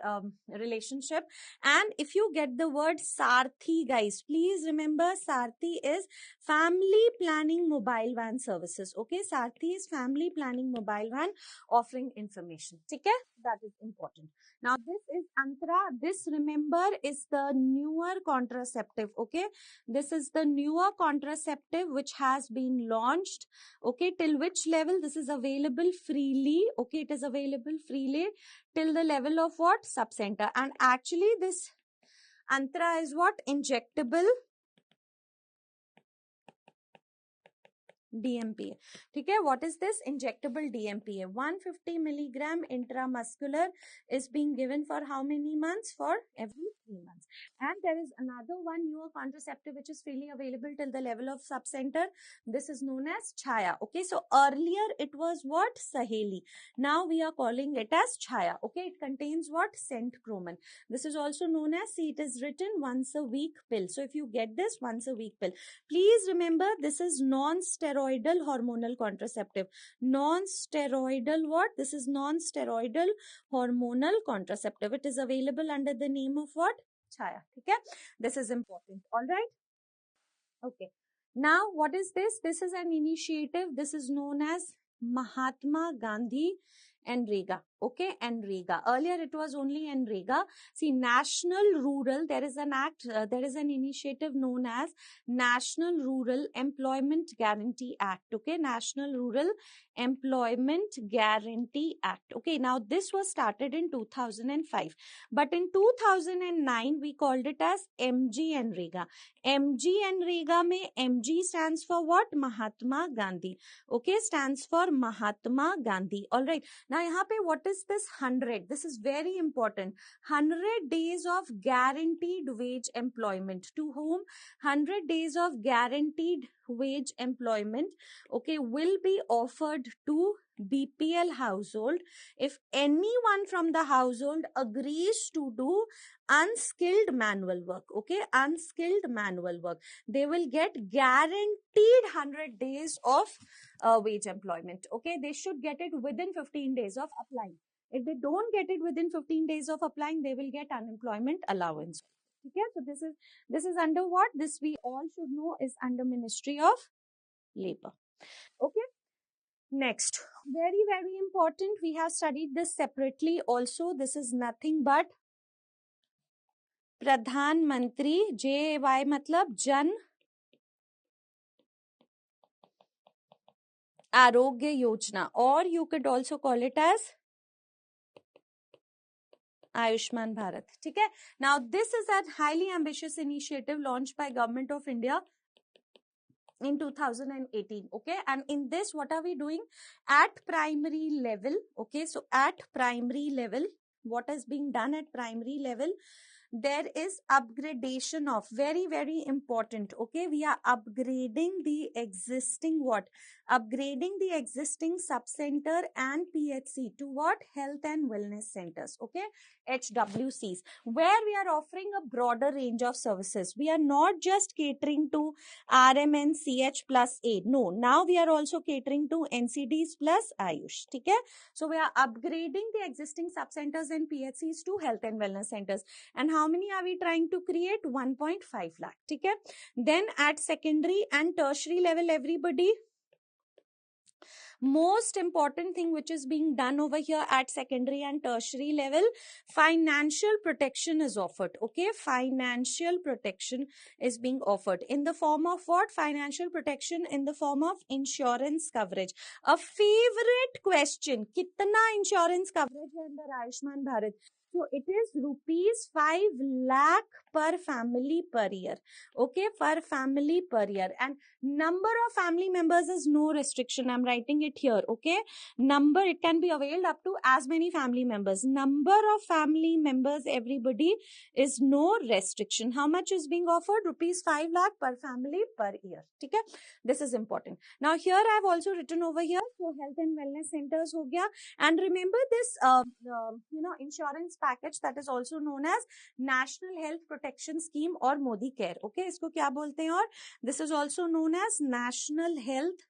relationship. And if you get the word Sarthi, guys, please remember Sarthi is family planning mobile van services. Okay, Sarthi is family planning mobile van offering information. Okay, that is important. Now this is Antara. This, remember, is the newer contraceptive. Okay, this is the newer contraceptive which has been launched. Okay, till which level? This is available freely. Okay, it is available freely till the level of what? Subcenter. And actually this Antara is what? Injectable DMPA. ठीक है, what is this? Injectable DMPA. 150 milligram intramuscular is being given for how many months? For every 3 months. And there is another one newer contraceptive which is freely available till the level of subcenter. This is known as Chaya. Okay, so earlier it was what? Saheli. Now we are calling it as Chaya. Okay, it contains what? Centchromin. This is also known as, see, it is written once a week pill. So if you get this once a week pill, please remember this is non-steroidal hormonal contraceptive. Non-steroidal what? This is non-steroidal hormonal contraceptive. It is available under the name of what? Chaya. Okay, this is important. All right. Okay. Now what is this? This is an initiative. This is known as Mahatma Gandhi NREGA. Okay, NREGA. Earlier it was only NREGA. See, National Rural, there is an act, there is an initiative known as National Rural Employment Guarantee Act. Okay, National Rural Employment Guarantee Act. Okay, now this was started in 2005. But in 2009, we called it as MG NREGA. MG NREGA mein MG stands for what? Mahatma Gandhi. Okay, stands for Mahatma Gandhi. All right. Now यहाँ पे what is this 100? This is very important. 100 days of guaranteed wage employment. To whom 100 days of guaranteed wage employment, okay, will be offered to BPL household if anyone from the household agrees to do unskilled manual work. Okay, unskilled manual work. They will get guaranteed 100 days of wage employment. Okay, they should get it within 15 days of applying. If they don't get it within 15 days of applying, they will get unemployment allowance. Okay, so this is under what? This we all should know is under Ministry of Labor. Okay. Next, very, very important. We have studied this separately also. This is nothing but Pradhan Mantri, JY matlab Jan Arogya Yojana, or you could also call it as Ayushman Bharat. Okay. Now, this is a highly ambitious initiative launched by Government of India in 2018. Okay, and in this, what are we doing at primary level? Okay, so at primary level, what is being done at primary level? There is upgradation of, very, very important. Okay, we are upgrading the existing what? Upgrading the existing sub-center and PHC to what? Health and wellness centers. Okay, HWCs, where we are offering a broader range of services. We are not just catering to RMN, CH plus A. No, now we are also catering to NCDs plus Ayush. Okay, so we are upgrading the existing sub-centers and PHCs to health and wellness centers. And how many are we trying to create? 1.5 lakh. Okay, then at secondary and tertiary level, everybody, most important thing which is being done over here at secondary and tertiary level, financial protection is offered. Okay, financial protection is being offered in the form of what? Financial protection in the form of insurance coverage. A favorite question, kitna insurance coverage hai under Ayushman Bharat? So it is rupees 5 lakh per family per year. Okay, per family per year. And number of family members is no restriction. I'm writing it here. Okay, number, it can be availed up to as many family members. Number of family members, everybody, is no restriction. How much is being offered? Rupees 5 lakh per family per year. Okay, this is important. Now here I have also written over here, so health and wellness centers ho gaya. And remember this insurance package that is also known as National Health Protection Scheme or Modi Care. Okay, isko kya bolte hain? Aur this is also known as National Health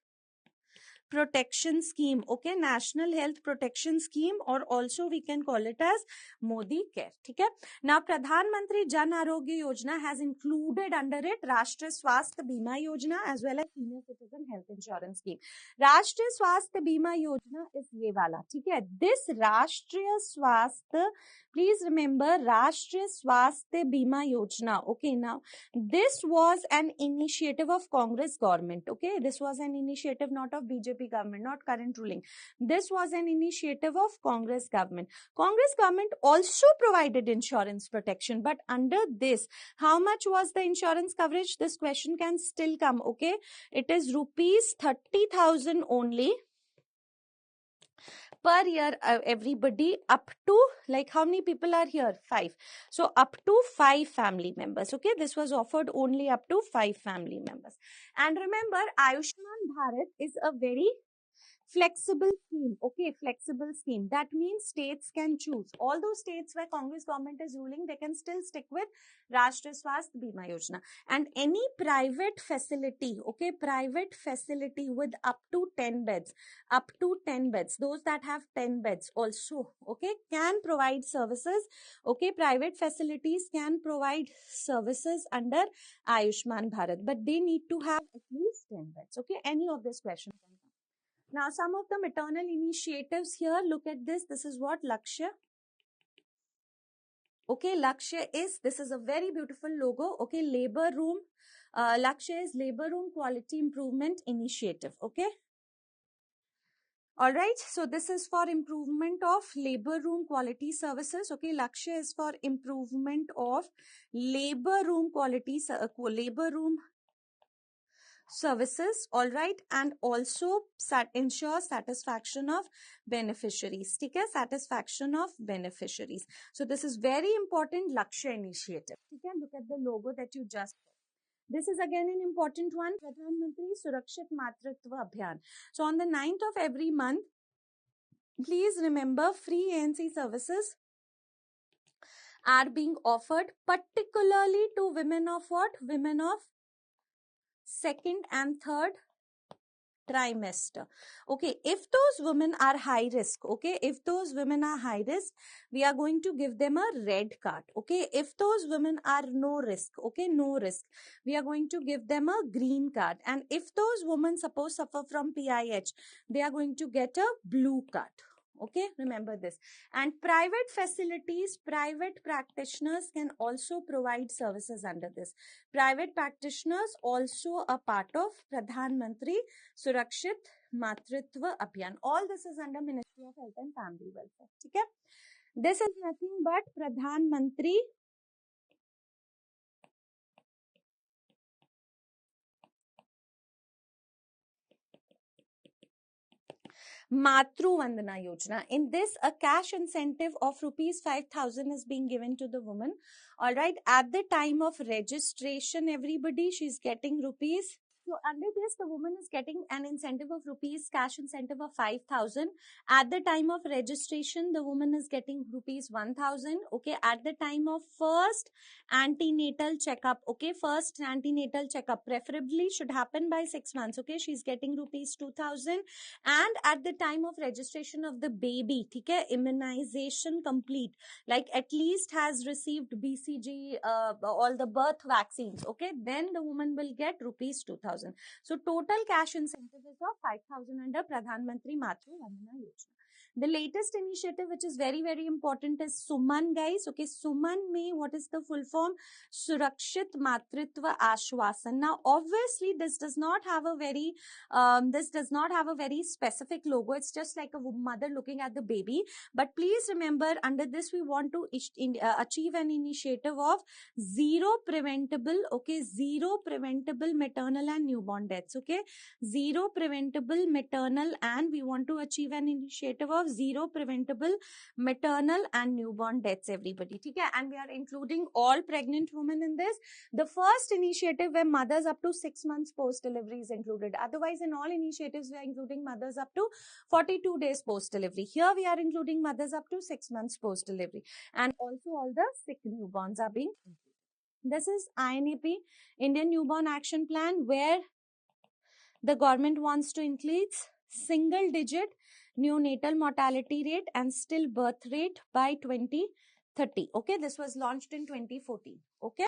Protection Scheme. Okay, National Health Protection Scheme, or also we can call it as Modi Care. Okay. Now, Pradhan Mantri Jan Arogya Yojana has included under it Rashtriya Swasthya Bima Yojana as well as Senior Citizen Health Insurance Scheme. Rashtriya Swasthya Bima Yojana is ye wala. Okay. This Rashtriya Swasthya, please remember Rashtriya Swasthya Bima Yojana. Okay. Now, this was an initiative of Congress government. Okay. This was an initiative not of BJP government, not current ruling. This was an initiative of Congress government. Congress government also provided insurance protection, but under this, how much was the insurance coverage? This question can still come. Okay, it is rupees 30,000 only per year, everybody, up to, like, how many people are here? 5. So up to 5 family members. Okay, this was offered only up to 5 family members. And remember, Ayushman Bharat is a very flexible scheme. Okay, flexible scheme. That means states can choose. All those states where Congress government is ruling, they can still stick with Rashtriya Swasthya Bima Yojana. And any private facility, okay, private facility with up to 10 beds, those that have 10 beds also, okay, can provide services. Okay, private facilities can provide services under Ayushman Bharat, but they need to have at least 10 beds. Okay, any of this question can come. Now, some of the maternal initiatives here, look at this. This is what Lakshya. Okay, Lakshya is, this is a very beautiful logo. Okay, labor room. Lakshya is labor room quality improvement initiative. Okay. All right. So this is for improvement of labor room quality services. Okay, Lakshya is for improvement of labor room quality, services, all right, and also ensure satisfaction of beneficiaries. ठीक है, satisfaction of beneficiaries. So this is very important Lakshya initiative. ठीक है, look at the logo that you just. This is again an important one, Pradhan Mantri Surakshit Matritva Abhiyan. So on the 9th of every month, please remember free ANC services are being offered, particularly to women of what? Women of second and third trimester. Okay, if those women are high risk, okay, if those women are high risk, we are going to give them a red card. Okay, if those women are no risk, okay, no risk, we are going to give them a green card. And if those women suppose suffer from PIH, they are going to get a blue card. Okay, remember this. And private facilities, private practitioners can also provide services under this. Private practitioners also a part of Pradhan Mantri Surakshit Matritva Abhiyan. All this is under Ministry of Health and Family Welfare. Okay? This is nothing but Pradhan Mantri Matru Vandana Yojana. In this, a cash incentive of rupees 5,000 is being given to the woman. All right. At the time of registration, everybody, she's getting rupees. So under this, the woman is getting an incentive of rupees, cash incentive of 5,000. At the time of registration, the woman is getting rupees 1,000. Okay. At the time of first antenatal checkup, okay, first antenatal checkup preferably should happen by 6 months. Okay. She's getting rupees 2,000. And at the time of registration of the baby, okay, immunization complete, like at least has received BCG, all the birth vaccines, okay, then the woman will get rupees 2,000. So total cash incentive is of 5,000 under Pradhan Mantri Matru Vandana Yojana. The latest initiative, which is very, very important, is Suman, guys. Okay, Suman mein, what is the full form? Surakshit Matritva Ashwasan. Now, obviously, this does not have a very specific logo. It's just like a mother looking at the baby. But please remember, under this, we want to achieve an initiative of zero preventable maternal and newborn deaths. Okay, zero preventable maternal, and we want to achieve an initiative of zero preventable maternal and newborn deaths, everybody. Okay, and we are including all pregnant women in this. The first initiative where mothers up to 6 months post delivery is included. Otherwise, in all initiatives, we are including mothers up to 42 days post delivery. Here, we are including mothers up to 6 months post delivery, and also all the sick newborns are being included. This is INAP, Indian Newborn Action Plan, where the government wants to increase single digit neonatal mortality rate and stillbirth rate by 2030. Okay, this was launched in 2014. Okay.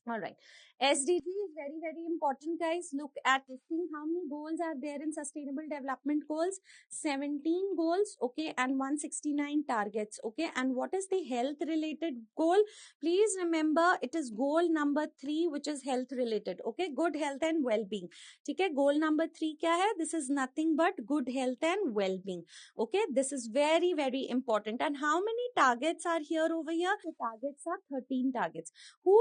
All right. SDG is very, very important, guys. Look at this thing. How many goals are there in Sustainable Development Goals? 17 goals, okay, and 169 targets, okay. And what is the health-related goal? Please remember, it is goal number 3, which is health-related, okay. Good health and well-being. Okay, goal number 3 kya hai? This is nothing but good health and well-being, okay. This is very, very important. And how many targets are here over here? The targets are 13 targets. Who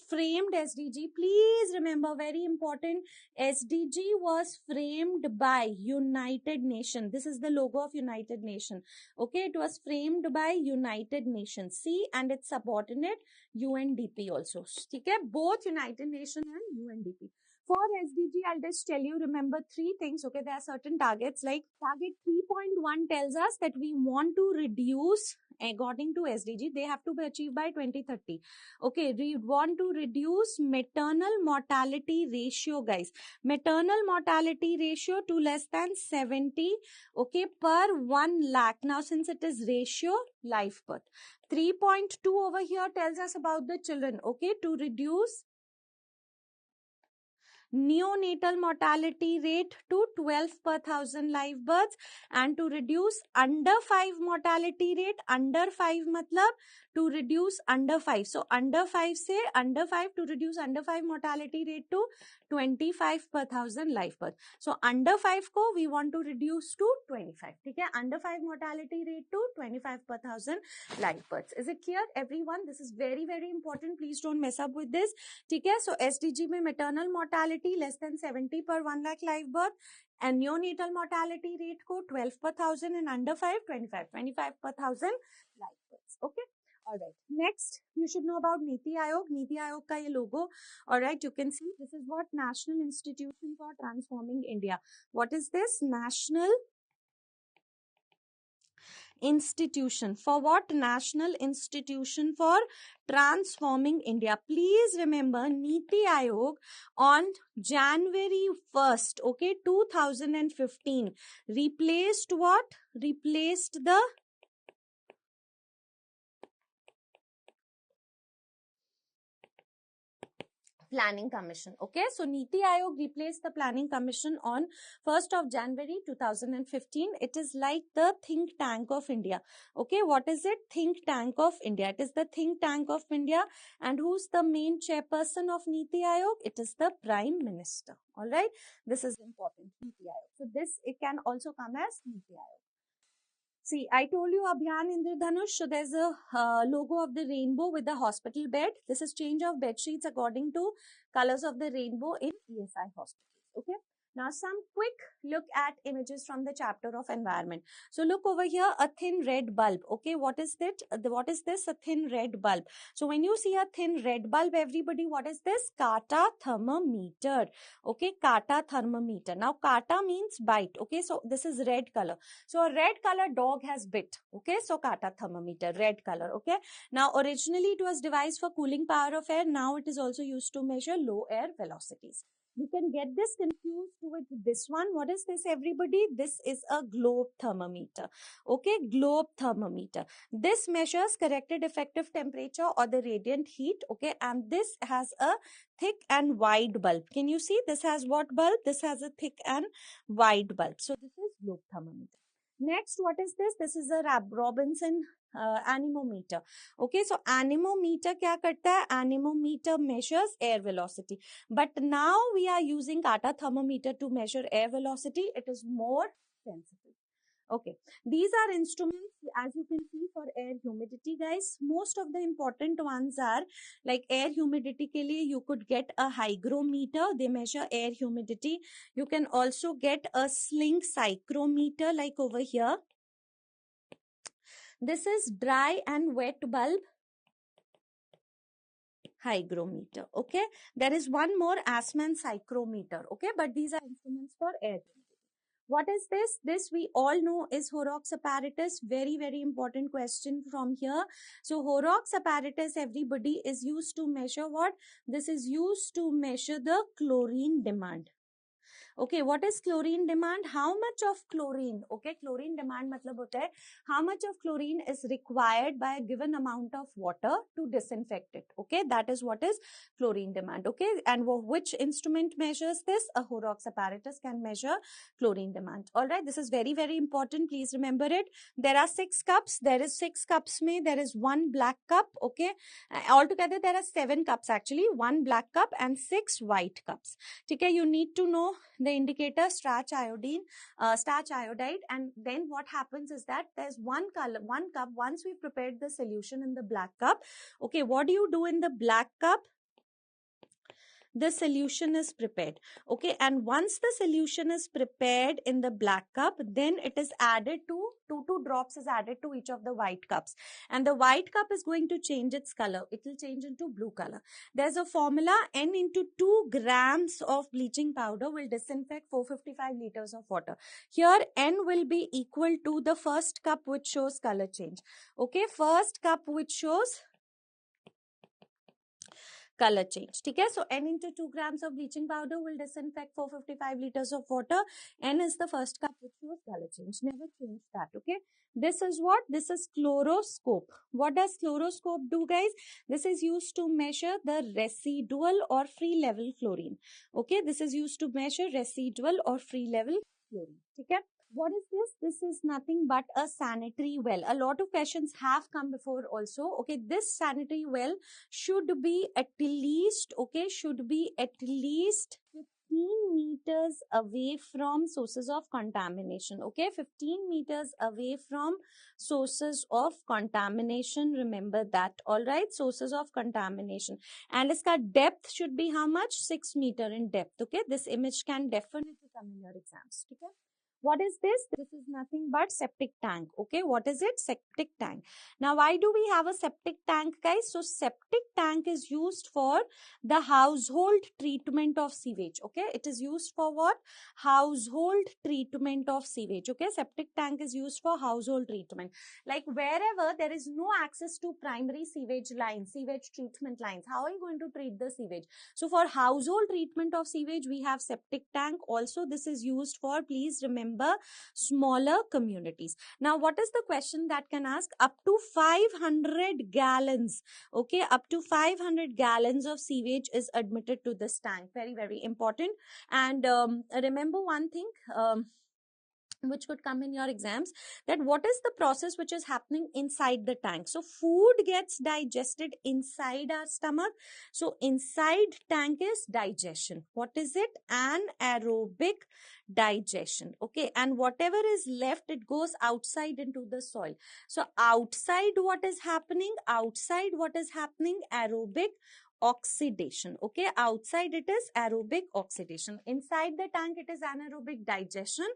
framed SDG? Please remember, very important, SDG was framed by United Nations. This is the logo of United Nations. Okay, it was framed by United Nations. See, and its subordinate UNDP also. Okay, both United Nations and UNDP. For SDG, I'll just tell you, remember 3 things. Okay, there are certain targets, like target 3.1 tells us that we want to reduce, according to SDG, they have to be achieved by 2030. Okay, we want to reduce maternal mortality ratio, guys. Maternal mortality ratio to less than 70, okay, per 1 lakh. Now, since it is ratio, live birth. 3.2 over here tells us about the children, okay, to reduce neonatal mortality rate to 12 per 1,000 live births, and to reduce under 5 mortality rate, under 5 matlab to reduce under 5. So under 5 say under 5, to reduce under 5 mortality rate to 25 per thousand live birth. So under 5 को we want to reduce to 25. ठीक है, under 5 mortality rate to 25 per thousand live births. Is it clear everyone? This is very very important. Please don't mess up with this. ठीक है, so SDG में maternal mortality less than 70 per 1 lakh live birth and neonatal mortality rate को 12 per thousand and under 5 25 per thousand live births. Okay. Alright, next you should know about Niti Aayog. Niti Aayog का ये logo. Alright, you can see this is what National Institution for Transforming India. What is this? National Institution for what? National Institution for Transforming India. Please remember Niti Aayog on January 1st, okay, 2015 replaced what? Replaced the Planning Commission. Okay, so Niti Aayog replaced the Planning Commission on 1st of January 2015. It is like the think tank of India. Okay, what is it? Think tank of India. It is the think tank of India. And who's the main chairperson of Niti Aayog? It is the Prime Minister. All right, this is important. Niti Aayog. So this, it can also come as Niti Aayog. See, I told you Abhiyan Indradhanush. So there's a logo of the rainbow with the hospital bed. This is change of bed sheets according to colors of the rainbow in ESI hospitals. Okay. Now some quick look at images from the chapter of environment. So look over here, a thin red bulb. Okay, what is that? What is this? A thin red bulb. So when you see a thin red bulb, everybody, what is this? Kata thermometer. Okay, kata thermometer. Now kata means bite. Okay, so this is red color. So a red color dog has bit. Okay, so kata thermometer, red color. Okay, now originally it was devised for cooling power of air. Now it is also used to measure low air velocities. You can get this confused with this one. What is this, everybody? This is a globe thermometer. Okay, globe thermometer. This measures corrected effective temperature or the radiant heat. Okay, and this has a thick and wide bulb. Can you see? This has what bulb? This has a thick and wide bulb. So this is globe thermometer. Next, what is this? This is a Robinson anemometer. Okay, so anemometer क्या करता है? Anemometer measures air velocity. But now we are using kata thermometer to measure air velocity. It is more sensitive. Okay, these are instruments, as you can see, for air humidity, guys. Most of the important ones are like air humidity के लिए you could get a hygrometer. They measure air humidity. You can also get a sling psychrometer like over here. This is dry and wet bulb hygrometer. Okay, there is one more Assmann psychrometer. Okay, but these are instruments for air humidity. What is this? This we all know is Horrocks apparatus. Very, very important question from here. So Horrocks apparatus, everybody, is used to measure what? This is used to measure the chlorine demand. Okay, what is chlorine demand? How much of chlorine? Okay, chlorine demand मतलब होता है how much of chlorine is required by a given amount of water to disinfect it. Okay, that is what is chlorine demand. Okay, and which instrument measures this? A Horrocks apparatus can measure chlorine demand. All right, this is very, very important. Please remember it. There are 6 cups. There is 6 cups में there is 1 black cup. Okay, altogether there are 7 cups actually. 1 black cup and 6 white cups. Okay, you need to know the indicator starch iodine, starch iodide, and then what happens is that there's one cup. Once we've prepared the solution in the black cup, okay, what do you do in the black cup? The solution is prepared. Okay, and once the solution is prepared in the black cup, then it is added to 2 drops is added to each of the white cups, and the white cup is going to change its color. It will change into blue color. There's a formula: N into 2 grams of bleaching powder will disinfect 455 liters of water. Here N will be equal to the first cup which shows color change. Okay, first cup which shows color change. Okay, so N into 2 grams of bleaching powder will disinfect 455 liters of water. N is the first cup which shows color change. Never change that. Okay, this is what? This is chloroscope. What does chloroscope do, guys? This is used to measure the residual or free level chlorine. Okay, this is used to measure residual or free level chlorine. Okay, What is this? This is nothing but a sanitary well. A lot of questions have come before also. Okay, this sanitary well should be at least, okay, should be at least 15 meters away from sources of contamination. Okay, 15 meters away from sources of contamination. Remember that. All right, sources of contamination. And its depth should be how much? 6 meter in depth. Okay, this image can definitely come in your exams. Okay. What is this? This is nothing but septic tank. Okay, what is it? Septic tank. Now, why do we have a septic tank, guys? So, septic tank is used for the household treatment of sewage. Okay, it is used for what? Household treatment of sewage. Okay, septic tank is used for household treatment. Like wherever there is no access to primary sewage lines, sewage treatment lines, how are you going to treat the sewage? So, for household treatment of sewage, we have septic tank. Also, this is used for, please remember, smaller communities. Now, what is the question that can ask? Up to 500 gallons, okay, up to 500 gallons of sewage is admitted to this tank. Very, very important. And remember one thing, which could come in your exams, that what is the process which is happening inside the tank. So food gets digested inside our stomach. So inside tank is digestion. What is it? Anaerobic digestion. Okay, and whatever is left, it goes outside into the soil. So outside, what is happening? Outside, what is happening? Aerobic oxidation. Okay, outside it is aerobic oxidation. Inside the tank it is anaerobic digestion.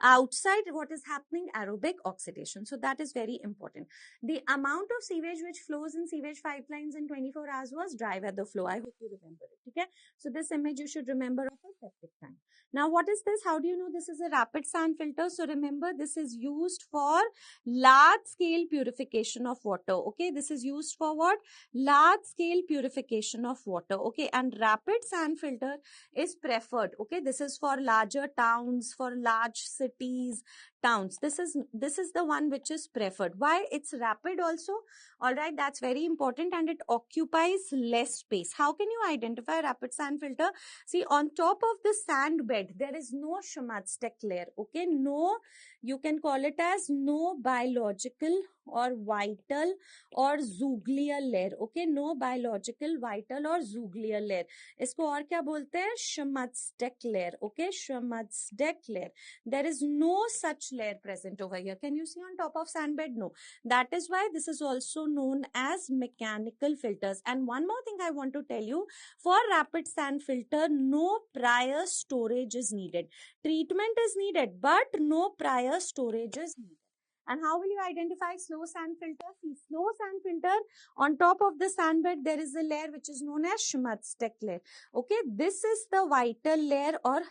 Outside, what is happening? Aerobic oxidation. So that is very important. The amount of sewage which flows in sewage pipelines in 24 hours was dry weather flow. I hope you remember it. Okay, so this image you should remember of a septic tank. Now, what is this? How do you know this is a rapid sand filter? So remember, this is used for large scale purification of water. Okay, this is used for what? Large scale purification of water. Okay, and rapid sand filter is preferred. Okay, this is for larger towns, for large cities, towns. This is the one which is preferred. Why? It's rapid also. All right, that's very important, and it occupies less space. How can you identify rapid sand filter? See, on top of the sand bed there is no Schmutzdeck layer. Okay, no, you can call it as no biological or vital or Zuglier layer. Okay, no biological, vital or Zuglier layer. इसको और क्या बोलते हैं? Schmutzdeck layer. Okay, Schmutzdeck layer. There is no such layer present over here. Can you see on top of sand bed? No. That is why this is also known as mechanical filters. And one more thing I want to tell you, for rapid sand filter, no prior storage is needed. Treatment is needed, but no prior storage is needed. And how will you identify slow sand filter? See, slow sand filter, on top of the sand bed, there is a layer which is known as Schmutzdeck layer. Okay, this is the vital layer or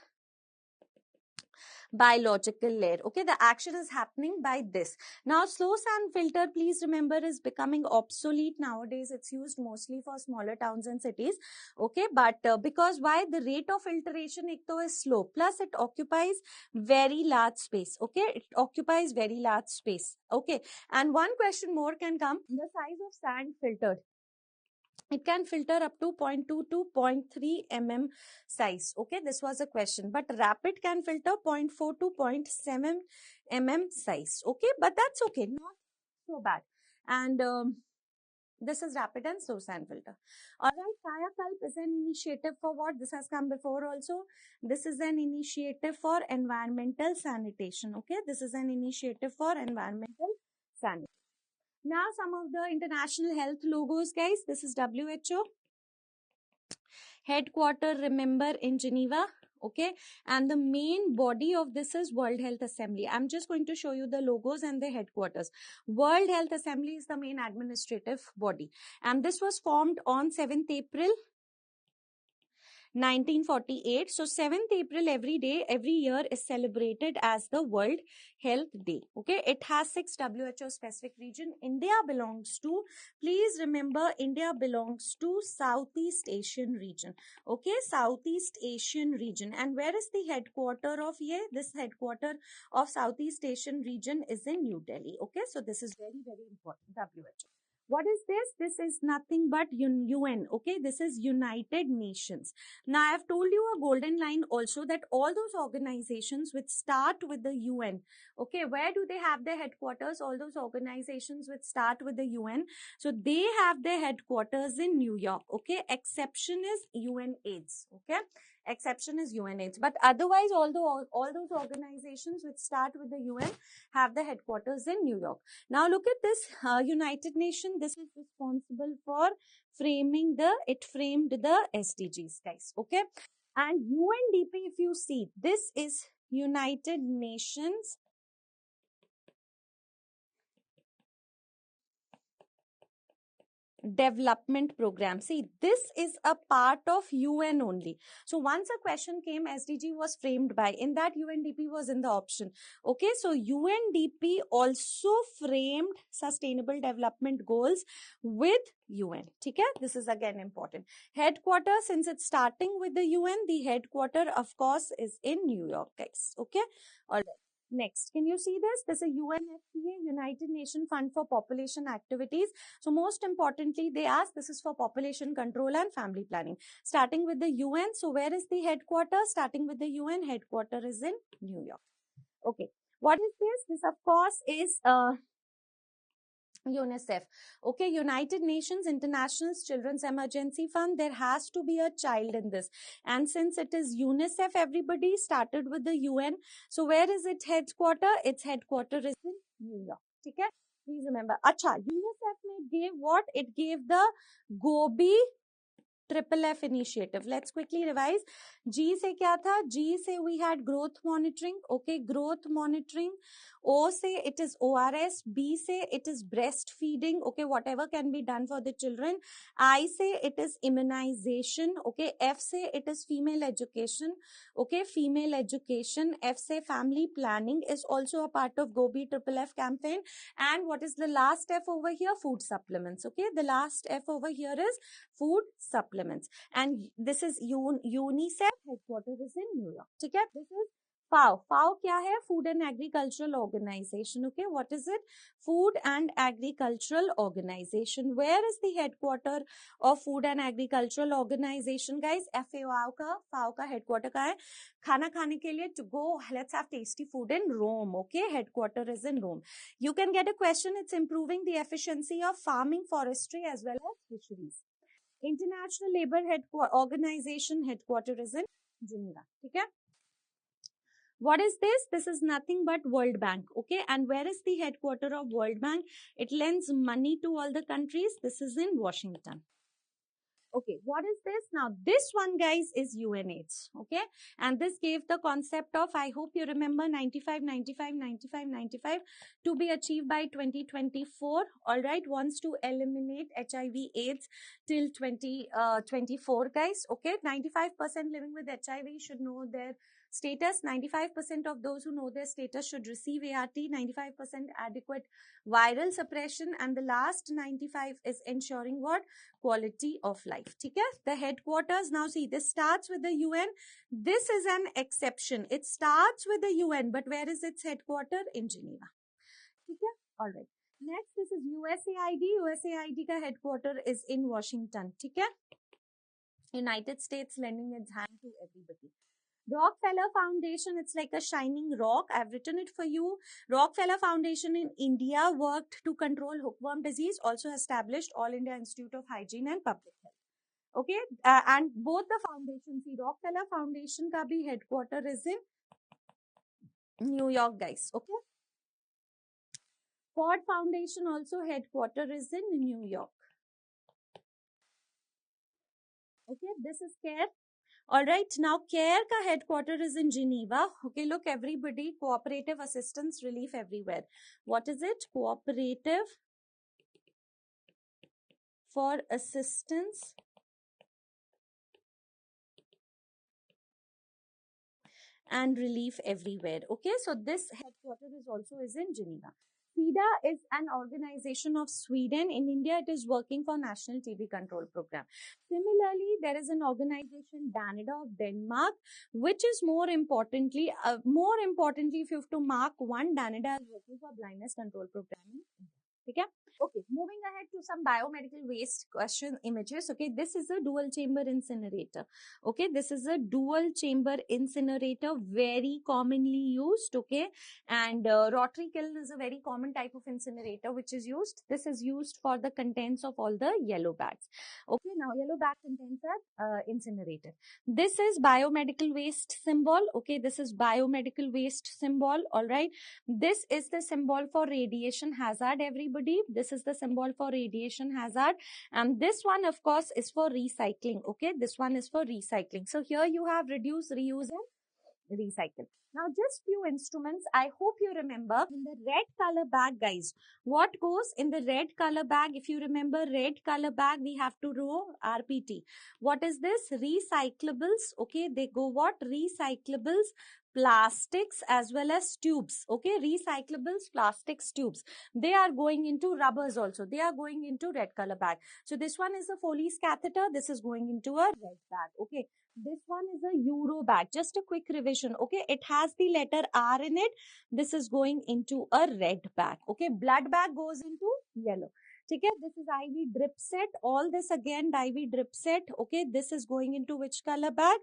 biological layer. Okay, the action is happening by this. Now, slow sand filter, please remember, is becoming obsolete nowadays. It's used mostly for smaller towns and cities. Okay, but because why? The rate of filtration is slow, plus it occupies very large space. Okay, it occupies very large space. Okay, and one question more can come: the size of sand filtered. It can filter up to 0.2 to 0.3 mm size. Okay, this was a question. But rapid can filter 0.4 to 0.7 mm size. Okay, but that's okay. Not so bad. And this is rapid and slow sand filter. Alright, Kayakalp is an initiative for what? This has come before also. This is an initiative for environmental sanitation. Okay, this is an initiative for environmental sanitation. Now, some of the international health logos, guys. This is WHO. Headquarter, remember, in Geneva. Okay, and the main body of this is World Health Assembly. I'm just going to show you the logos and the headquarters. World Health Assembly is the main administrative body, and this was formed on 7th April 1948. So 7th April every year is celebrated as the World Health Day. Okay, it has 6 WHO specific region. India belongs to, please remember, India belongs to Southeast Asian region. Okay, Southeast Asian region. And where is the headquarter of this headquarter of Southeast Asian region is in New Delhi. Okay, so this is very, very important. WHO. What is this? This is nothing but UN. Okay, this is United Nations. Now, I have told you a golden line also that all those organizations which start with the UN, okay, where do they have their headquarters? All those organizations which start with the UN. So they have their headquarters in New York. Okay, exception is UN AIDS. Okay, exception is UN AIDS. But otherwise, although all those organizations which start with the UN have their headquarters in New York. Now look at this United Nations. This is responsible for it framed the SDGs, guys. Okay. And UNDP, if you see, this is United Nations Development Program. See, this is a part of UN only. So once a question came, SDG was framed by, in that UNDP was in the option. Okay, so UNDP also framed Sustainable Development Goals with UN. Okay, this is again important. Headquarter, since it's starting with the UN, the headquarter, of course, is in New York, guys. Okay, all right. Next, can you see this? This is a UNFPA, United Nations Fund for Population Activities. So most importantly, they ask, this is for population control and family planning. Starting with the UN. So where is the headquarters? Starting with the UN, headquarter is in New York. Okay. What is this? This, of course, is UNICEF. Okay, United Nations International Children's Emergency Fund. There has to be a child in this. And since it is UNICEF, everybody started with the UN. So where is its headquarter? Its headquarter is in New York. Okay? Please remember. Acha, UNICEF gave what? It gave the Gobi Triple F initiative. Let's quickly revise. G से क्या था? G से we had growth monitoring. Okay, growth monitoring. O say it is ORS. B say it is breastfeeding. Okay, whatever can be done for the children. I say it is immunization. Okay, F say it is female education. Okay, female education. F say family planning is also a part of Gobi Triple F campaign. And what is the last F over here? Food supplements. Okay, the last F over here is food supplements. And this is UNICEF, headquarters is in New York. Okay, this is FAO. FAO क्या है? Food and Agricultural Organization. Okay, what is it? Food and Agricultural Organization. Where is the headquarter of Food and Agricultural Organization, guys? FAO का headquarter का है. खाना खाने के लिए to go, let's have tasty food in Rome. Okay, headquarter is in Rome. You can get a question. It's improving the efficiency of farming, forestry as well as fisheries. International Labour Organization headquarter is in Geneva. Okay. What is this? This is nothing but World Bank. Okay. And where is the headquarter of World Bank? It lends money to all the countries. This is in Washington. Okay, what is this? Now, this one, guys, is UNAIDS. Okay, and this gave the concept of, I hope you remember, 95, 95, 95, 95 to be achieved by 2024. All right, wants to eliminate HIV/AIDS till 2024, guys. Okay, 95% living with HIV should know their status. 95% of those who know their status should receive ART. 95% adequate viral suppression, and the last 95 is ensuring what? Quality of life. Okay? The headquarters, now see, this starts with the UN. This is an exception. It starts with the UN, but where is its headquarter? In Geneva. Okay? All right. Next, this is USAID. USAID ka headquarter is in Washington. Okay? United States lending its hand to everybody. Rockefeller Foundation, it's like a shining rock. I've written it for you. Rockefeller Foundation in India worked to control hookworm disease, also established All India Institute of Hygiene and Public Health. Okay, and both the foundations, the Rockefeller Foundation ka bhi headquarter is in New York, guys. Okay. Ford Foundation also headquarter is in New York. Okay, this is CARE. All right, now CARE ka headquarter is in Geneva. Okay, look, everybody, Cooperative Assistance Relief Everywhere. What is it? Cooperative for Assistance and Relief Everywhere. Okay, so this headquarter is in Geneva. SIDA is an organization of Sweden. In India, it is working for National TB Control Program. Similarly, there is an organization, Danida of Denmark, which is more importantly, if you have to mark one, Danida is working for Blindness Control Program. ठीक है. Okay, moving ahead to some biomedical waste question images. Okay, this is a dual chamber incinerator. Okay, this is a dual chamber incinerator, very commonly used. Okay, and rotary kiln is a very common type of incinerator which is used. This is used for the contents of all the yellow bags. Okay, now yellow bag contents are incinerated. This is biomedical waste symbol. Okay, this is biomedical waste symbol. All right. This is the symbol for radiation hazard, everybody. This is the symbol for radiation hazard. And this one, of course, is for recycling. Okay, this one is for recycling. So here you have reduce, reuse, and recycle. Now, just few instruments. I hope you remember in the red color bag, guys. What goes in the red color bag? If you remember red color bag, we have to do RPT. What is this? Recyclables. Okay, they go what? Recyclables, plastics as well as tubes. Okay, recyclables, plastics, tubes. They are going into rubbers also. They are going into red color bag. So this one is a Foley's catheter. This is going into a red bag. Okay. This one is a Euro bag. Just a quick revision. Okay. It has the letter R in it. This is going into a red bag. Okay. Blood bag goes into yellow. Okay. This is IV drip set. All this again IV drip set. Okay. This is going into which color bag?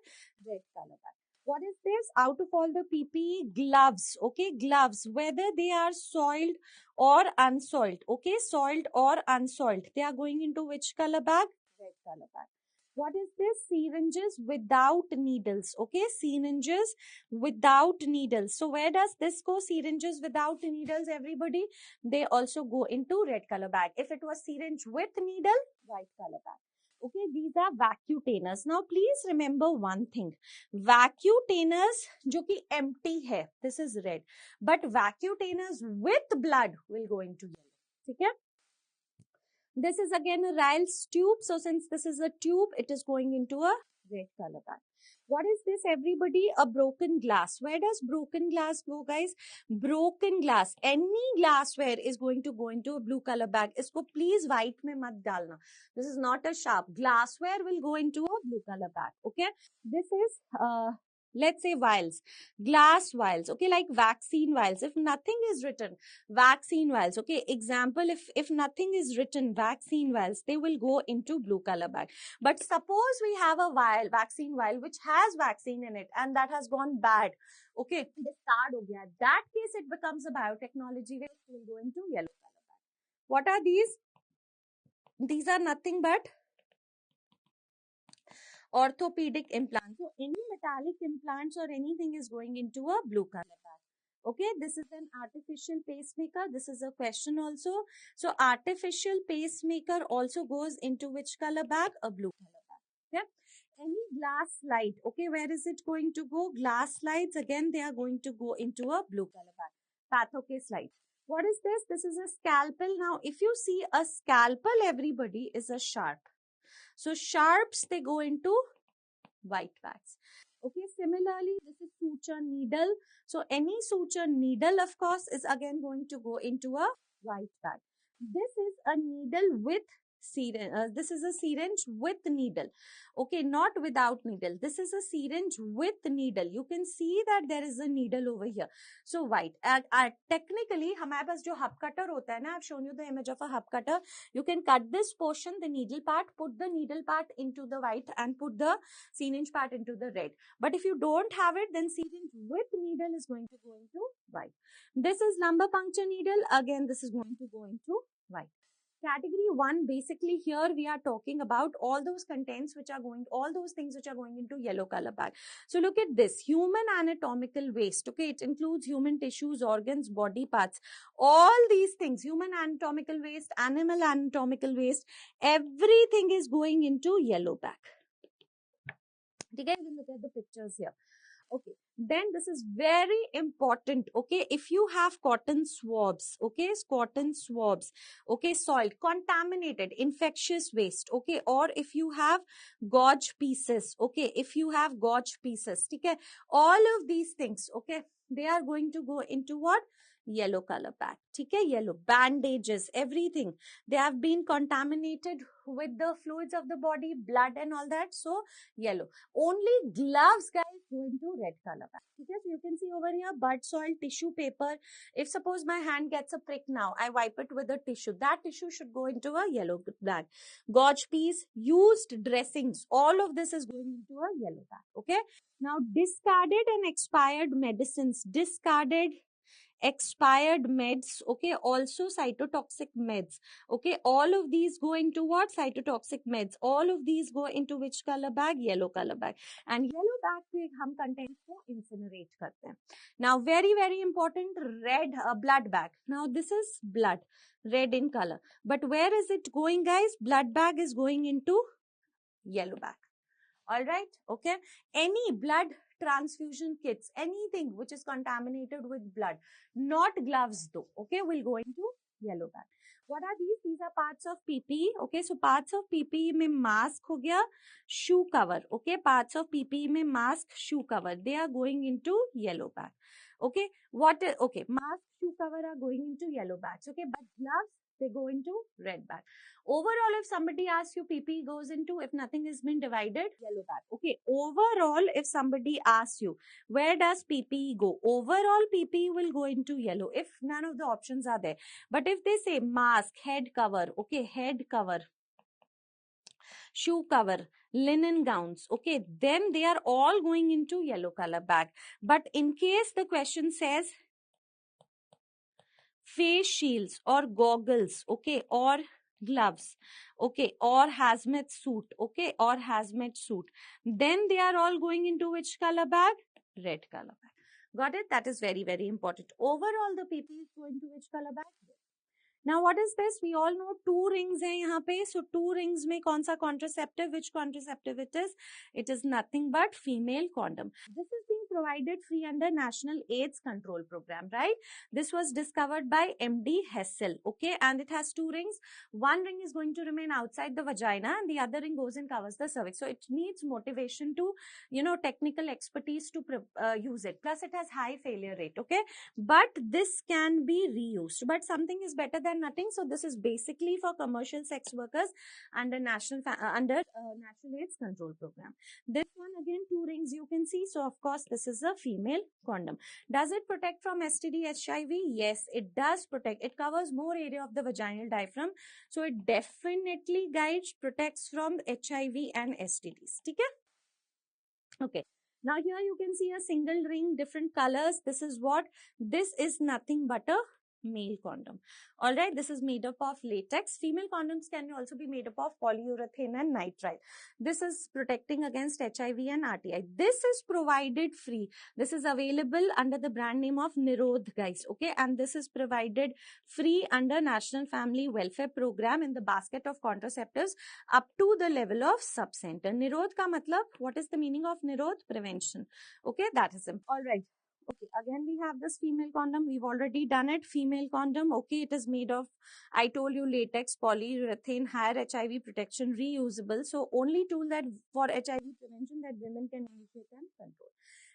Red color bag. What is this? Out of all the PPE, gloves. Okay, gloves, whether they are soiled or unsoiled. Okay, soiled or unsoiled. They are going into which color bag? Red color bag. What is this? Syringes without needles. Okay, syringes without needles. So where does this go? Syringes without needles, everybody. They also go into red color bag. If it was syringe with needle, white color bag. Okay, these are vacuutainers. Now, please remember one thing. Vacuutainers जो कि empty है, this is red. But vacuutainers with blood will go into yellow. ठीक है? This is again a Ryle's tube. So, since this is a tube, it is going into a red color bag. What is this, everybody? A broken glass. Where does broken glass go, guys? Broken glass. Any glassware is going to go into a blue color bag. Isko please white mein mat dalna. This is not a sharp. Glassware will go into a blue color bag. Okay. This is let's say vials, glass vials. Okay, like vaccine vials. If nothing is written, vaccine vials. Okay, example, if nothing is written, vaccine vials, they will go into blue color bag. But suppose we have a vial, vaccine vial, which has vaccine in it and that has gone bad. Okay, discard ho gaya. That case, it becomes a biotechnology waste, will go into yellow color bag. What are these? These are nothing but orthopedic implants. So any metallic implants or anything is going into a blue color bag. Okay, this is an artificial pacemaker. This is a question also. So artificial pacemaker also goes into which color bag? A blue color bag. Yeah. Any glass slide. Okay, where is it going to go? Glass slides, again, they are going to go into a blue color bag. Patho slide. What is this? This is a scalpel. Now, if you see a scalpel, everybody, is a sharp. So sharps, they go into white bags. Okay, similarly, this is suture needle. So any suture needle, of course, is again going to go into a white bag. This is a needle with syringe. This is a syringe with needle. Okay, not without needle. This is a syringe with needle. You can see that there is a needle over here. So white. Technically, हमारे पास जो hub cutter होता है ना, I've shown you the image of a hub cutter. You can cut this portion, the needle part, put the needle part into the white and put the syringe part into the red. But if you don't have it, then syringe with needle is going to go into white. This is lumbar puncture needle. Again, this is going to go into white. Category 1, basically here we are talking about all those contents which are going, all those things which are going into yellow color bag. So look at this, human anatomical waste. Okay, it includes human tissues, organs, body parts, all these things, human anatomical waste, animal anatomical waste, everything is going into yellow bag. Okay, you can look at the pictures here. Okay, then this is very important. Okay, if you have cotton swabs, okay, cotton swabs, okay, soiled, contaminated, infectious waste, okay, or if you have gauge pieces, okay, if you have gauge pieces, okay, all of these things, okay, they are going to go into what? Yellow color bag. Okay, yellow. Bandages, everything. They have been contaminated with the fluids of the body, blood and all that. So, yellow. Only gloves, guys, go into red color bag. Okay, so you can see over here, bud soil, tissue paper. If suppose my hand gets a prick now, I wipe it with a tissue. That tissue should go into a yellow bag. Gauge piece, used dressings, all of this is going into a yellow bag. Okay. Now, discarded and expired medicines, discarded expired meds, okay, also cytotoxic meds, okay, all of these go into what? Cytotoxic meds. All of these go into which color bag? Yellow color bag. And yellow bag पे हम contents को incinerate करते हैं. Now, very, very important, red blood bag. Now, this is blood, red in color. But where is it going, guys? Blood bag is going into yellow bag. All right. Okay. Any blood transfusion kits, anything which is contaminated with blood, not gloves though. Okay. Will go into yellow bag. What are these? These are parts of PPE. Okay. So parts of PPE में mask हो गया, shoe cover. Okay. Parts of PPE में mask, shoe cover. They are going into yellow bag. Okay. Okay. Mask, shoe cover are going into yellow bags. Okay. But gloves, they go into red bag. Overall, if somebody asks you, PPE goes into, if nothing has been divided, yellow bag. Okay. Overall, if somebody asks you, where does PPE go? Overall, PPE will go into yellow if none of the options are there. But if they say mask, head cover, okay, head cover, shoe cover, linen gowns, okay, then they are all going into yellow color bag. But in case the question says face shields or goggles, okay, or gloves, okay, or hazmat suit, okay, or hazmat suit, then they are all going into which color bag? Red color bag. Got it? That is very, very important. Overall, the PPE is going to which color bag? Now, what is this? We all know 2 rings hai yahan pe. So, 2 rings mein kaun sa contraceptive? Which contraceptive it is? It is nothing but female condom. This is being provided free under National AIDS Control Program, right? This was discovered by MD Hessel, okay? And it has 2 rings. One ring is going to remain outside the vagina and the other ring goes and covers the cervix. So, it needs motivation to, technical expertise to use it. Plus, it has high failure rate, okay? But this can be reused. But something is better than nothing. So this is basically for commercial sex workers under National AIDS Control Program. This one again, 2 rings you can see. So of course this is a female condom. Does it protect from STD, HIV? Yes, it does protect. It covers more area of the vaginal diaphragm. So it definitely, guys, protects from HIV and STDs. Okay. Now here you can see a single ring, different colors. This is what? This is nothing but a male condom. All right, this is made up of latex. Female condoms can also be made up of polyurethane and nitrile. This is protecting against HIV and RTI. This is provided free. This is available under the brand name of Nirodh, guys. Okay, and this is provided free under National Family Welfare Program in the basket of contraceptives up to the level of sub-center. Nirodh ka matlab, what is the meaning of Nirodh? Prevention. Okay, that is it. All right. Okay, again we have this female condom. We've already done it. Female condom. Okay, it is made of, I told you, latex, polyurethane, higher HIV protection, reusable. So only tool that for HIV prevention that women can initiate and control.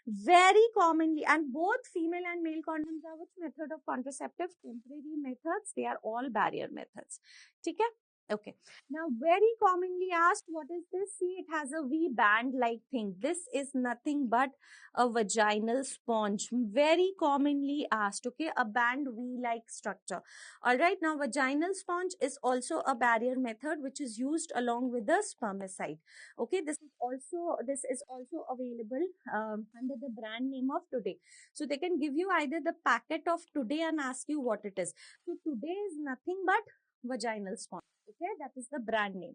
Very commonly, and both female and male condoms are which method of contraceptive? Temporary methods. They are all barrier methods. Okay. Okay. Now, very commonly asked, what is this? See, it has a V band-like thing. This is nothing but a vaginal sponge. Very commonly asked, okay? A band V-like structure. All right. Now, vaginal sponge is also a barrier method which is used along with the spermicide. Okay. This is also available under the brand name of Today. So, they can give you either the packet of Today and ask you what it is. So, Today is nothing but vaginal sponge. Okay, that is the brand name.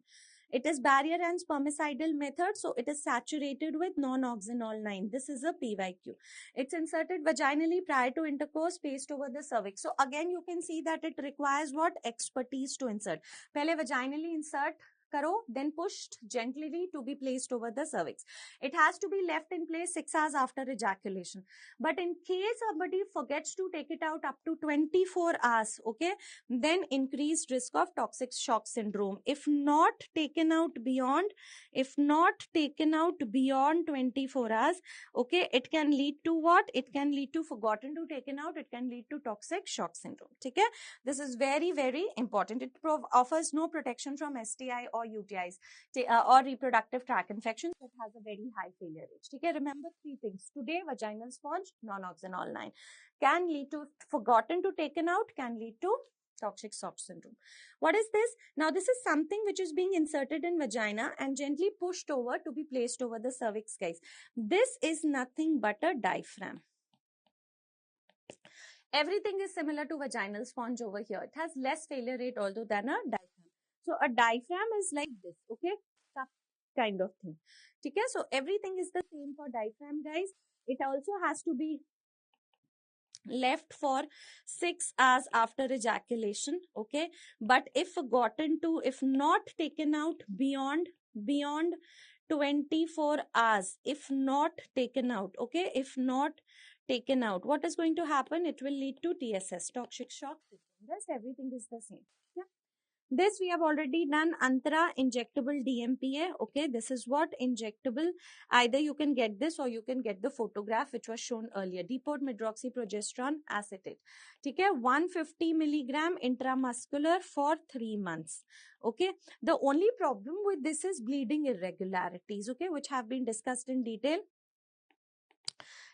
It is barrier and spermicidal method, so it is saturated with non-oxynol 9. This is a PYQ. It's inserted vaginally prior to intercourse, spaced over the cervix. So again, you can see that it requires what? Expertise to insert. Pehle vaginally insert karo, then pushed gently to be placed over the cervix. It has to be left in place 6 hours after ejaculation. But in case somebody forgets to take it out up to 24 hours, okay, then increased risk of toxic shock syndrome. If not taken out beyond 24 hours, okay, it can lead to what? It can lead to forgotten to taken out. It can lead to toxic shock syndrome. Okay, this is very, very important. It offers no protection from STI or UTIs or reproductive tract infections. It has a very high failure rate. Okay, remember three things today: vaginal sponge, non-oxynol 9, can lead to forgotten to taken out, can lead to toxic shock syndrome. What is this? Now, this is something which is being inserted in vagina and gently pushed over to be placed over the cervix, guys. This is nothing but a diaphragm. Everything is similar to vaginal sponge over here. It has less failure rate although than a diaphragm. So a diaphragm is like this, okay? Cup kind of thing. Okay, so everything is the same for diaphragm, guys. It also has to be left for 6 hours after ejaculation, okay? But if not taken out beyond 24 hours, if not taken out, okay, if not taken out, what is going to happen? It will lead to TSS, toxic shock syndrome. Yes, everything is the same. Yeah. This we have already done. Antara injectable DMPA. Okay, this is what injectable. Either you can get this or you can get the photograph which was shown earlier. Depot medroxyprogesterone acetate. Okay, 150 milligram intramuscular for 3 months. Okay, the only problem with this is bleeding irregularities. Okay, which have been discussed in detail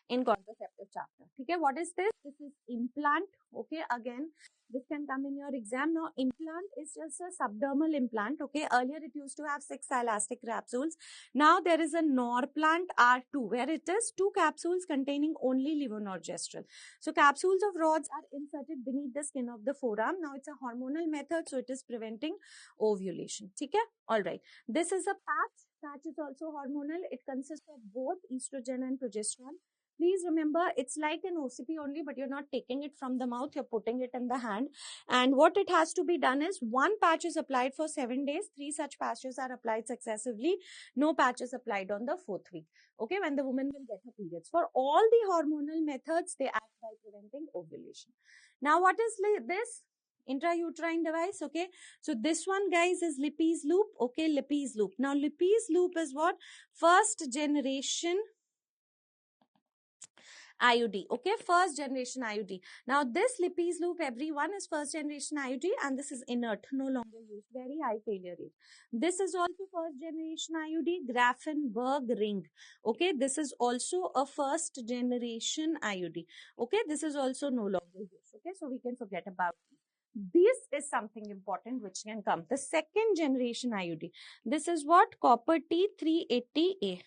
in contraceptive chapter. Okay, what is this? This is implant. Okay, again, this can come in your exam. Now, implant is just a subdermal implant. Okay, earlier it used to have 6 elastic capsules. Now there is a Norplant R2 where it is 2 capsules containing only levonorgestrel. So capsules of rods are inserted beneath the skin of the forearm. Now it's a hormonal method, so it is preventing ovulation. Okay, all right. This is a patch. Patch is also hormonal. It consists of both estrogen and progesterone. Please remember, it's like an OCP only, but you're not taking it from the mouth, you're putting it in the hand. And what it has to be done is, one patch is applied for 7 days, 3 such patches are applied successively, no patches applied on the 4th week. Okay, when the woman will get her periods. For all the hormonal methods, they act by preventing ovulation. Now, what is this? Intrauterine device. Okay, so this one, guys, is Lippes loop. Okay, Lippes loop. Now, Lippes loop is what? First generation IUD. Okay, first generation IUD. Now, this Lippes loop, everyone, is first generation IUD, and this is inert, no longer used. Very high failure rate. This is also first generation IUD, Grafenberg ring. Okay, this is also a first generation IUD. Okay, this is also no longer used. Okay, so we can forget about it. This is something important which can come. The second generation IUD. This is what? Copper T380A.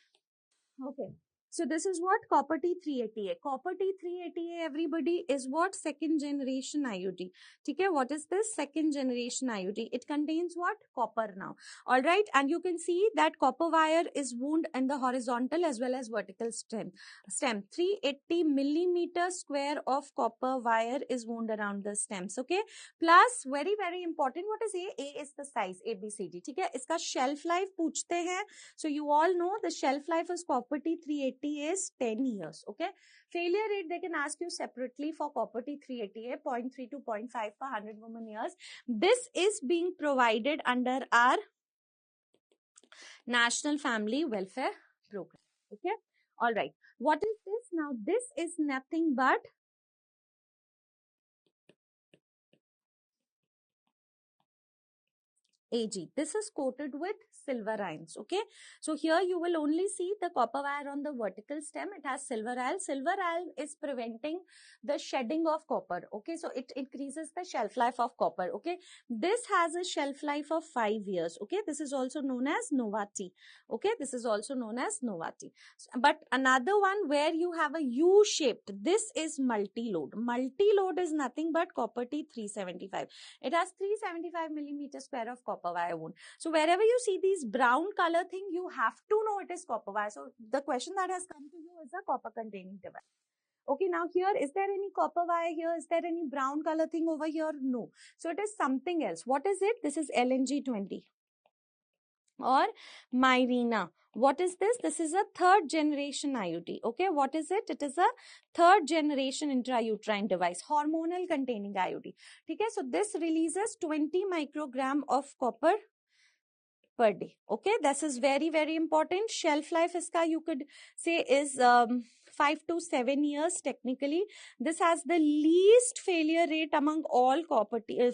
Okay. So this is what? Copper T380A. Copper T380A, everybody, is what? Second generation IUD. Okay, what is this? Second generation IUD. It contains what? Copper now. All right. And you can see that copper wire is wound in the horizontal as well as vertical stem. 380 millimeter square of copper wire is wound around the stems. Okay. Plus, very, very important. What is A? A is the size. ABCD. Okay. Iska shelf life पूछते हैं. So you all know the shelf life of copper T380 is 10 years. Okay. Failure rate, they can ask you separately for copper T380A, 0.3 to 0.5 per 100 woman years. This is being provided under our National Family Welfare Program. Okay. All right. What is this? Now, this is nothing but AG. This is coated with silver ions. Okay. So here you will only see the copper wire on the vertical stem. It has silver ion. Silver ion is preventing the shedding of copper. Okay. So it increases the shelf life of copper. Okay. This has a shelf life of 5 years. Okay. This is also known as Novati. Okay. This is also known as Novati. But another one where you have a U-shaped, this is multi-load. Multi-load is nothing but copper T375. It has 375 millimeter square of copper wire wound. So wherever you see these brown color thing, you have to know it is copper wire. So the question that has come to you is a copper containing device. Okay, now here, is there any copper wire here? Is there any brown color thing over here? No. So it is something else. What is it? This is LNG20. or Mirena. What is this? This is a third generation IUD. Okay, what is it? It is a third generation intrauterine device, hormonal containing IUD. Okay, so this releases 20 microgram of copper per day. Okay, this is very, very important. Shelf life iska you could say is 5 to 7 years technically. This has the least failure rate among all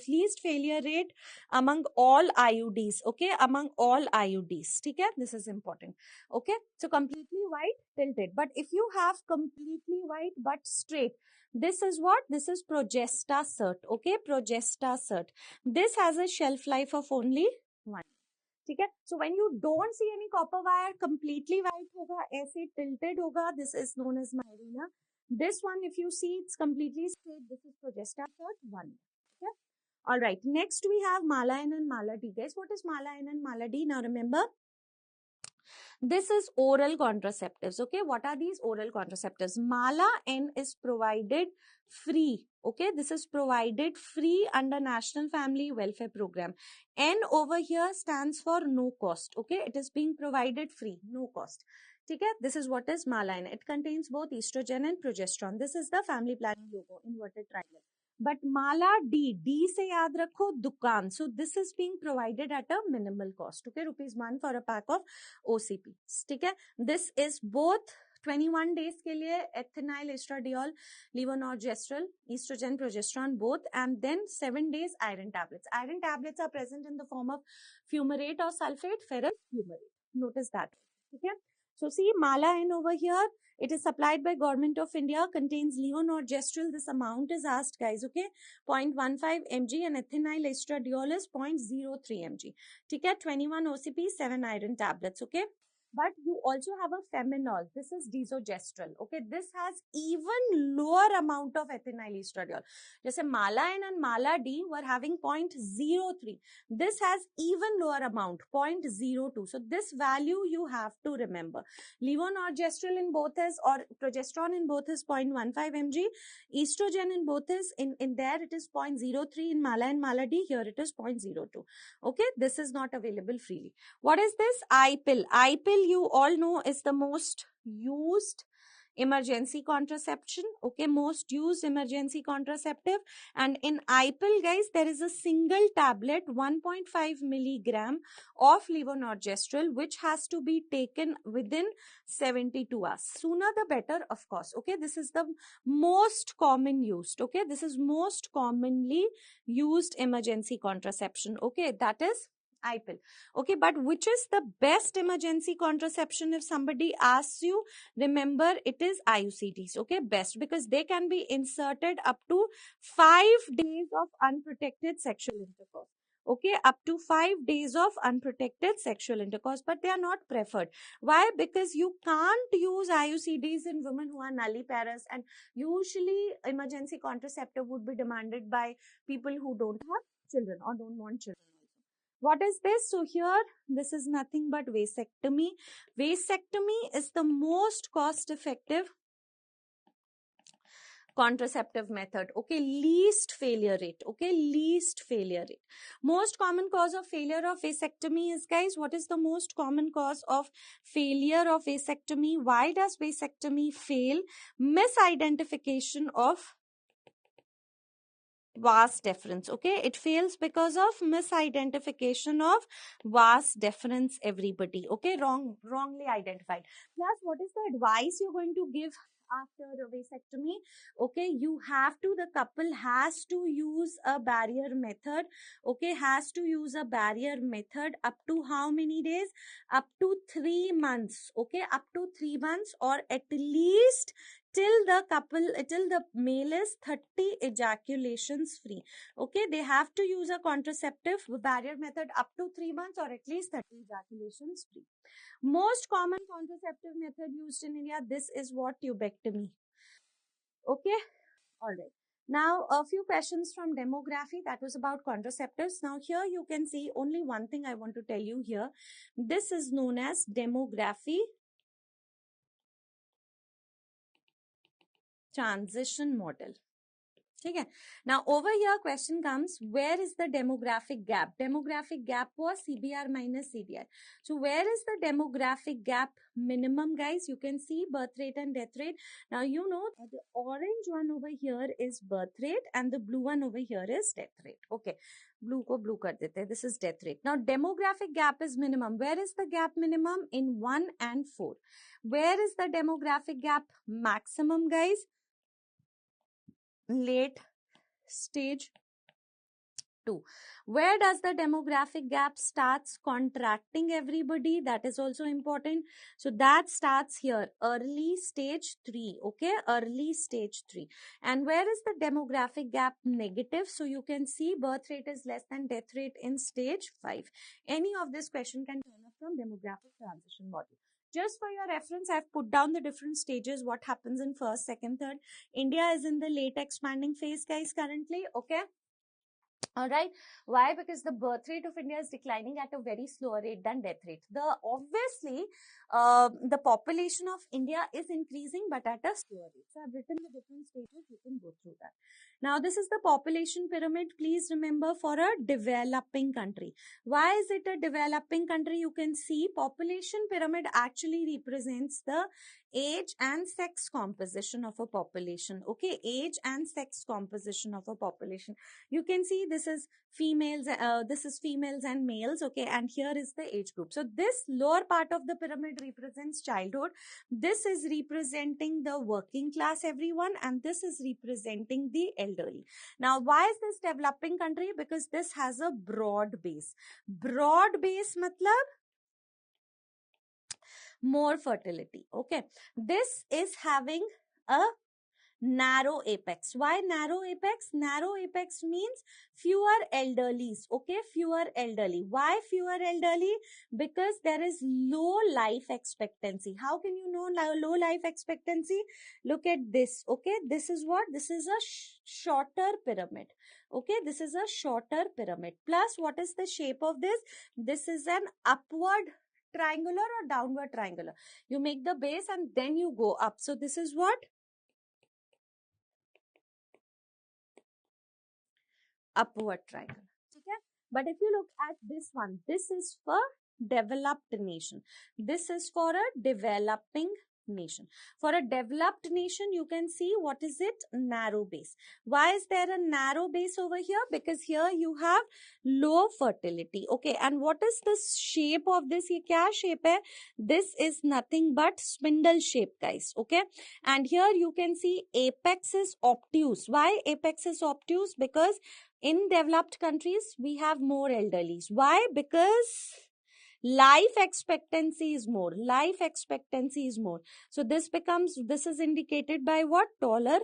least failure rate among all IUDs. Okay, among all IUDs. Okay, this is important. Okay, so completely white tilted. But if you have completely white but straight, this is what? This is Progesta cert. Okay, Progesta cert. This has a shelf life of only 1. ठीक है, so when you don't see any copper wire completely white होगा, ऐसे tilted होगा, this is known as Mirena. This one, if you see, it's completely straight. This is Progesta cert 1. Okay, all right, next we have Mala N and Mala D. Guys, what is Mala N and Mala D? Now remember, this is oral contraceptives. Okay, what are these oral contraceptives? Mala N is provided free. Okay, this is provided free under National Family Welfare Program. N over here stands for no cost. Okay, it is being provided free, no cost. Okay, this is what is Mala N. It contains both estrogen and progesterone. This is the family planning logo, inverted triangle. But Mala D, D से याद रखो दुकान. So this is being provided at a minimal cost. Okay, ₹1 for a pack of OCP. ठीक है, this is both 21 days के लिए ethinyl estradiol, levonorgestrel, estrogen, progesterone both, and then 7 days iron tablets. Iron tablets are present in the form of fumarate or sulfate, ferrous fumarate. Notice that. Okay, so see Mala N over here. It is supplied by Government of India, contains levonorgestrel. This amount is asked, guys, okay? 0.15 mg and ethinyl estradiol is 0.03 mg. ठीक है, 21 OCP, 7 iron tablets, okay? But you also have a feminol. This is desogestrel. Okay, this has even lower amount of ethinyl estradiol. Just Mala N and Mala D were having 0.03. This has even lower amount, 0.02. So this value you have to remember. Levonorgestrel in both is, or progesterone in both is 0.15 mg. Estrogen in both is, in there it is 0.03 in Mala and Mala D. Here it is 0.02. Okay, this is not available freely. What is this? I-pill. I-pill, you all know, is the most used emergency contraception. Okay, most used emergency contraceptive. And in I-pill, guys, there is a single tablet, 1.5 milligram of levonorgestrel, which has to be taken within 72 hours. Sooner the better, of course. Okay, this is the most common used. Okay, this is most commonly used emergency contraception. Okay, that is I-pill. Okay, but which is the best emergency contraception if somebody asks you? Remember, it is IUCDs. Okay, best, because they can be inserted up to 5 days of unprotected sexual intercourse. Okay, up to 5 days of unprotected sexual intercourse, but they are not preferred. Why? Because you can't use IUCDs in women who are nulliparous, and usually emergency contraceptive would be demanded by people who don't have children or don't want children. What is this? So here, this is nothing but vasectomy. Vasectomy is the most cost-effective contraceptive method. Okay, least failure rate. Okay, least failure rate. Most common cause of failure of vasectomy is, guys, what is the most common cause of failure of vasectomy? Why does vasectomy fail? Misidentification of vas deferens. Okay, it fails because of misidentification of vas deferens, everybody. Okay, wrongly identified. Plus, what is the advice you're going to give after a vasectomy? Okay, you have to, the couple has to use a barrier method. Okay, has to use a barrier method up to how many days? Up to 3 months. Okay, up to 3 months, or at least till the male is 30 ejaculations free. Okay, they have to use a contraceptive barrier method up to 3 months or at least 30 ejaculations free. Most common contraceptive method used in India, this is what? Tubectomy. Okay, all right. Now, a few questions from demography. That was about contraceptives. Now, here you can see only one thing I want to tell you here. This is known as demography transition model. ठीक है. Now over here question comes, where is the demographic gap? Demographic gap was CBR minus CDR. So where is the demographic gap minimum, guys? You can see birth rate and death rate. Now you know the orange one over here is birth rate and the blue one over here is death rate. Okay, blue ko blue kar dete hain. This is death rate. Now demographic gap is minimum. Where is the gap minimum? In 1 and 4. Where is the demographic gap maximum, guys? Late stage 2. Where does the demographic gap starts contracting, everybody? That is also important. So that starts here, early stage 3. Okay, early stage 3. And where is the demographic gap negative? So you can see birth rate is less than death rate in stage 5. Any of this question can turn up from demographic transition model. Just for your reference, I've put down the different stages, what happens in first, second, third. India is in the late expanding phase, guys, currently. Okay. All right. Why? Because the birth rate of India is declining at a very slower rate than death rate. Obviously, the population of India is increasing, but at a slower rate. So I've written the different stages. You can go through that. Now, this is the population pyramid. Please remember, for a developing country. Why is it a developing country? You can see population pyramid actually represents the age and sex composition of a population. Okay, age and sex composition of a population. You can see this is females and males. Okay, and here is the age group. So this lower part of the pyramid represents childhood. This is representing the working class, everyone, and this is representing the elderly. Now, why is this developing country? Because this has a broad base. Broad base matlab more fertility. Okay, this is having a narrow apex. Why narrow apex? Narrow apex means fewer elderlies. Okay, fewer elderly. Why fewer elderly? Because there is low life expectancy. How can you know low life expectancy? Look at this. Okay, this is what? This is a shorter pyramid. Okay, this is a shorter pyramid. Plus, what is the shape of this? This is an upward triangular or downward triangular. You make the base and then you go up. So this is what? Upward triangle. Okay? But if you look at this one, this is for developed nation. This is for a developing nation. For a developed nation, you can see what is it? Narrow base. Why is there a narrow base over here? Because here you have low fertility. Okay, and what is the shape of this? Ye kya shape hai? This is nothing but spindle shape, guys. Okay, and here you can see apex is obtuse. Why apex is obtuse? Because in developed countries, we have more elderlies. Why? Because life expectancy is more. Life expectancy is more. So this is indicated by what? Taller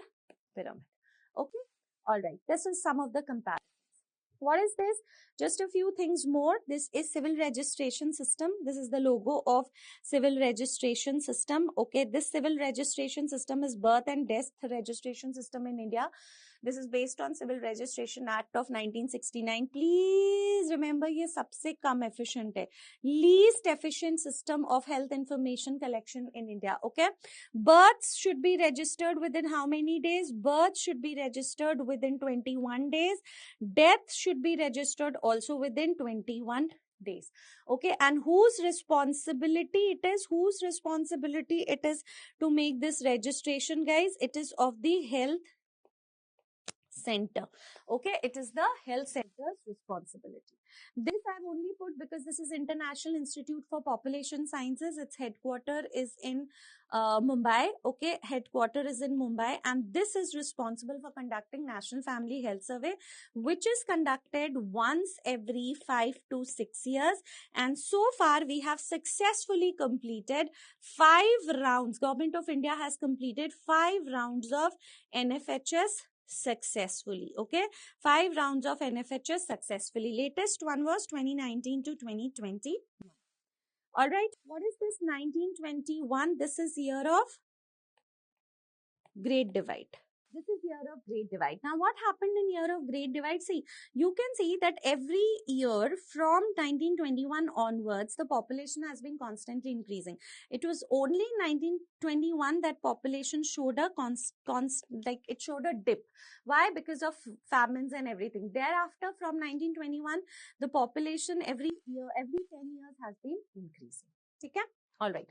pyramid. Okay. All right. This is some of the comparisons. What is this? Just a few things more. This is civil registration system. This is the logo of civil registration system. Okay. This civil registration system is birth and death registration system in India. This is based on Civil Registration Act of 1969. Please remember, ये सबसे कम efficient है. Least efficient system of health information collection in India. Okay. Births should be registered within how many days? Birth should be registered within 21 days. Death should be registered also within 21 days. Okay, and whose responsibility it is? Whose responsibility it is to make this registration, guys? It is of the health center. Okay, it is the health center's responsibility. This I've only put because this is International Institute for Population Sciences. Its headquarter is in Mumbai. Okay, headquarter is in Mumbai, and this is responsible for conducting National Family Health Survey, which is conducted once every 5 to 6 years. And so far, we have successfully completed 5 rounds. Government of India has completed 5 rounds of NFHS successfully. Okay, 5 rounds of NFHS successfully. Latest one was 2019 to 2020. All right, what is this 1921? This is year of Great Divide. This is year of Great Divide. Now, what happened in year of Great Divide? See, you can see that every year from 1921 onwards, the population has been constantly increasing. It was only in 1921 that population showed a it showed a dip. Why? Because of famines and everything. Thereafter, from 1921, the population every year, every 10 years has been increasing. Okay? All right.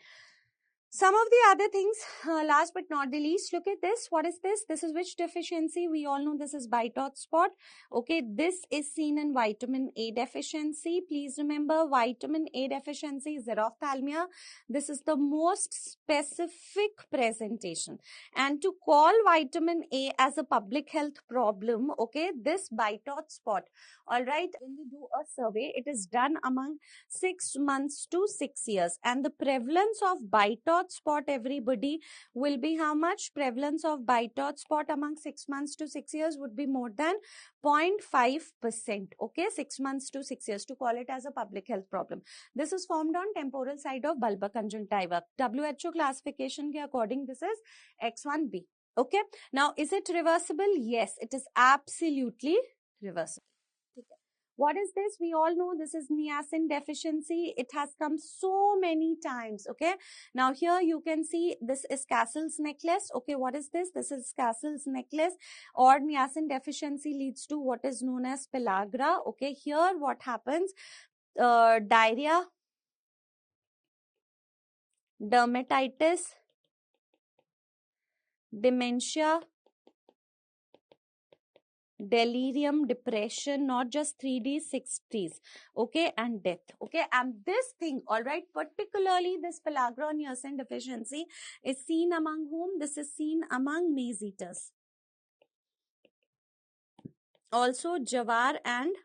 Some of the other things, last but not the least, look at this. What is this? This is which deficiency? We all know this is Bitot spot. Okay, this is seen in vitamin A deficiency. Please remember, vitamin A deficiency is xerophthalmia. This is the most specific presentation. And to call vitamin A as a public health problem, okay, this Bitot spot, all right, when we do a survey, it is done among 6 months to 6 years, and the prevalence of Bitot spot, everybody, will be how much? Prevalence of Bitot spot among 6 months to 6 years would be more than 0.5%. Okay, 6 months to 6 years, to call it as a public health problem. This is formed on temporal side of bulbar conjunctiva. WHO classification ke according, this is X1B. Okay, now is it reversible? Yes, it is absolutely reversible. What is this? We all know this is niacin deficiency. It has come so many times. Okay. Now here you can see this is Castle's necklace. Okay. What is this? This is Castle's necklace, or niacin deficiency leads to what is known as pellagra. Okay. Here what happens? Diarrhea, dermatitis, dementia, delirium, depression, not just 3Ds, 6Ds, okay, and death, okay. And this thing, all right, particularly this pellagra niacin deficiency is seen among whom? This is seen among maize eaters. Also jawar and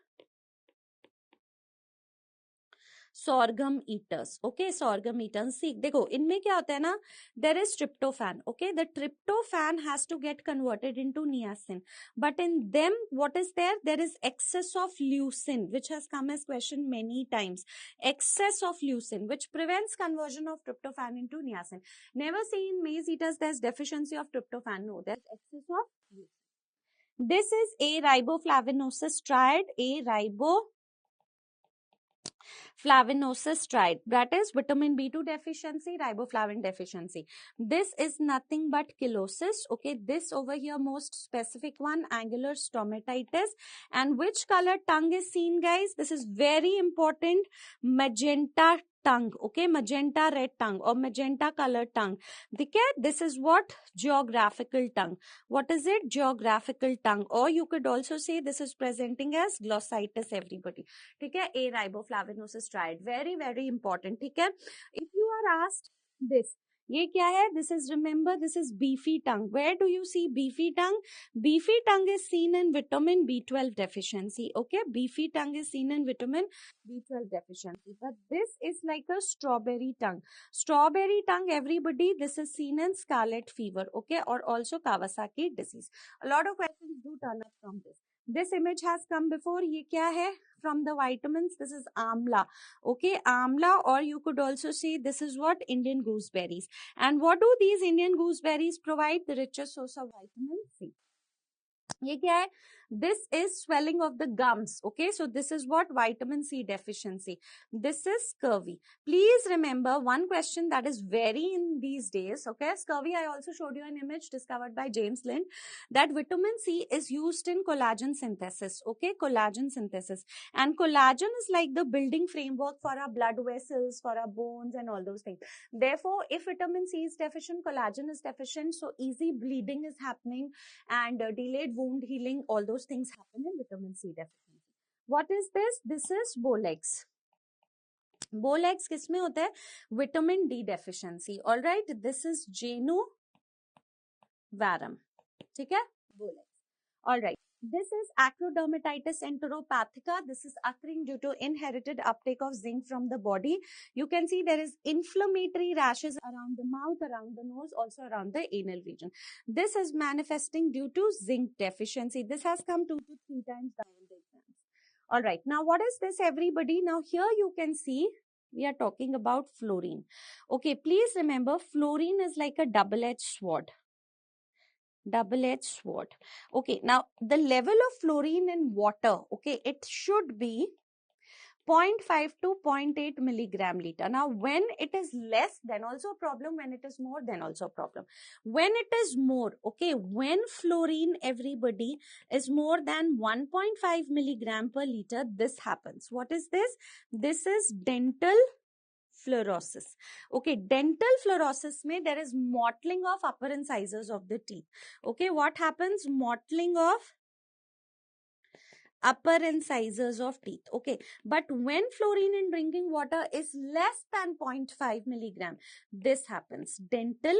sorghum eaters. Okay, sorghum eaters. See, देखो इनमें क्या होता है ना, there is tryptophan. Okay, the tryptophan has to get converted into niacin, but in them what is there? There is excess of leucin, which has come as question many times. Excess of leucin, which prevents conversion of tryptophan into niacin. Never see in maize eaters there's deficiency of tryptophan. No, there's excess of leucin. This is a riboflavinosis triad, a riboflavinosis triad, that is vitamin B2 deficiency, riboflavin deficiency. This is nothing but chelosis. Okay, this over here, most specific one, angular stomatitis. And which color tongue is seen, guys? This is very important. Magenta tongue. Okay, magenta red tongue or magenta colored tongue. This is what? Geographical tongue. What is it? Geographical tongue. Or you could also say this is presenting as glossitis, everybody. ठीक है, a riboflavinosis triad, very very important. ठीक है, if you are asked this, ये क्या है? This is, remember, this is beefy tongue. Where do you see beefy tongue? Beefy tongue is seen in vitamin B12 deficiency. Okay, beefy tongue is seen in vitamin B12 deficiency. But this is like a strawberry tongue. Strawberry tongue, everybody, this is seen in scarlet fever. Okay, or also Kawasaki disease. A lot of questions do turn up from this. This image has come before. ये क्या है? From the vitamins, this is amla. Okay, amla, or you could also say this is what? Indian gooseberries. And what do these Indian gooseberries provide? The richest source of vitamin C. ये क्या है? This is swelling of the gums. Okay, so this is what? Vitamin C deficiency. This is scurvy. Please remember one question that is very in these days. Okay, scurvy, I also showed you an image discovered by James Lind, that vitamin C is used in collagen synthesis. Okay, collagen synthesis. And collagen is like the building framework for our blood vessels, for our bones and all those things. Therefore, if vitamin C is deficient, collagen is deficient, so easy bleeding is happening and delayed wound healing, all those things happen in vitamin C deficiency. What is this? This is Bolex. Bolex किसमें होता है? Vitamin D deficiency. All right, this is Jenu varum. ठीक है? Bolex. All right. This is acrodermatitis enteropathica. This is occurring due to inherited uptake of zinc from the body. You can see there is inflammatory rashes around the mouth, around the nose, also around the anal region. This is manifesting due to zinc deficiency. This has come 2 to 3 times down in the exams. All right. Now, what is this, everybody? Now, here you can see we are talking about fluorine. Okay, please remember, fluorine is like a double-edged sword. double-edged sword. Okay, now the level of fluorine in water, okay, it should be 0.5 to 0.8 milligram liter. Now, when it is less, then also a problem. When it is more, then also a problem. When it is more, okay, when fluorine, everybody, is more than 1.5 milligram per liter, this happens. What is this? This is dental fluorosis. Okay, dental fluorosis mein there is mottling of upper incisors of the teeth. Okay, what happens? Mottling of upper incisors of teeth. Okay, but when fluorine in drinking water is less than 0.5 milligram, this happens. Dental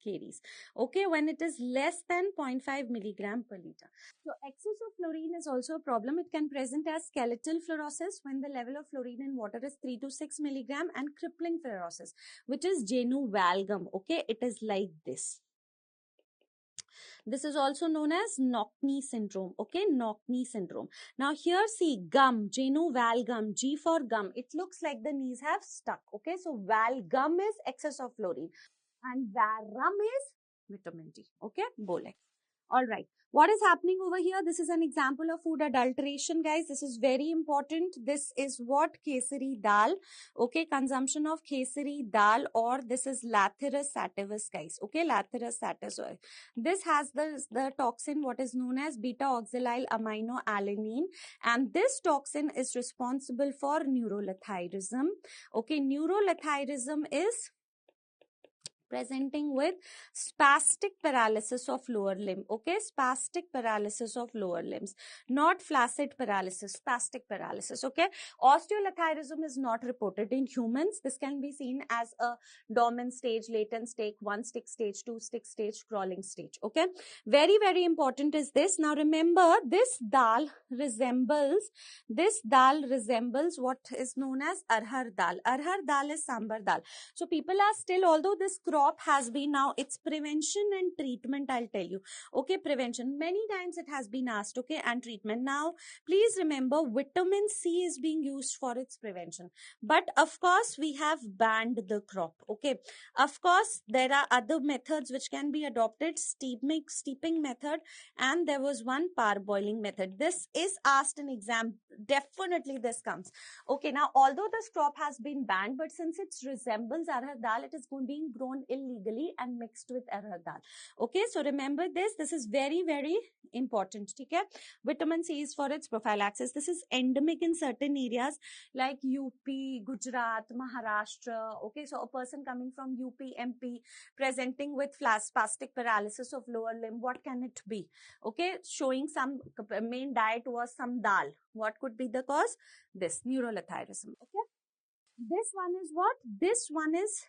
caries. Okay, when it is less than 0.5 milligram per liter. So excess of fluorine is also a problem. It can present as skeletal fluorosis when the level of fluorine in water is 3 to 6 milligram, and crippling fluorosis, which is genu valgum. Okay, it is like this. This is also known as knock-knee syndrome. Okay, knock-knee syndrome. Now here see gum, genu valgum, G for gum. It looks like the knees have stuck. Okay, so valgum is excess of fluorine and varum is vitamin D. Okay, Bolex. All right. What is happening over here? This is an example of food adulteration, guys. This is very important. This is what? Kesari dal. Okay, consumption of kesari dal, or this is Lathyrus sativus, guys. Okay, Lathyrus sativus. This has the toxin what is known as beta oxalyl aminoalanine, and this toxin is responsible for neurolethyrism. Okay, neurolethyrism is presenting with spastic paralysis of lower limb. Okay, spastic paralysis of lower limbs, not flaccid paralysis, spastic paralysis. Okay, osteolethyrism is not reported in humans. This can be seen as a dormant stage, latent stage, 1 stick stage, 2 stick stage, crawling stage. Okay, very, very important is this. Now remember, this dal resembles what is known as arhar dal. Arhar dal is sambar dal. So people are still, although this crop has been now, it's prevention and treatment, I'll tell you. Okay, prevention. Many times it has been asked, okay, and treatment. Now, please remember, vitamin C is being used for its prevention. But of course, we have banned the crop. Okay, of course, there are other methods which can be adopted, steeping method, and there was one parboiling method. This is asked in exam. Definitely this comes. Okay, now although this crop has been banned, but since it resembles arhar dal, it is being grown illegally and mixed with arhar dal. Okay, so remember this. This is very, very important. Okay, vitamin C is for its prophylaxis. This is endemic in certain areas like UP, Gujarat, Maharashtra. Okay, so a person coming from UP, MP, presenting with spastic paralysis of lower limb, what can it be? Okay, showing some main diet was some dal. What could be the cause? This neurolethyrism. Okay, this one is what? This one is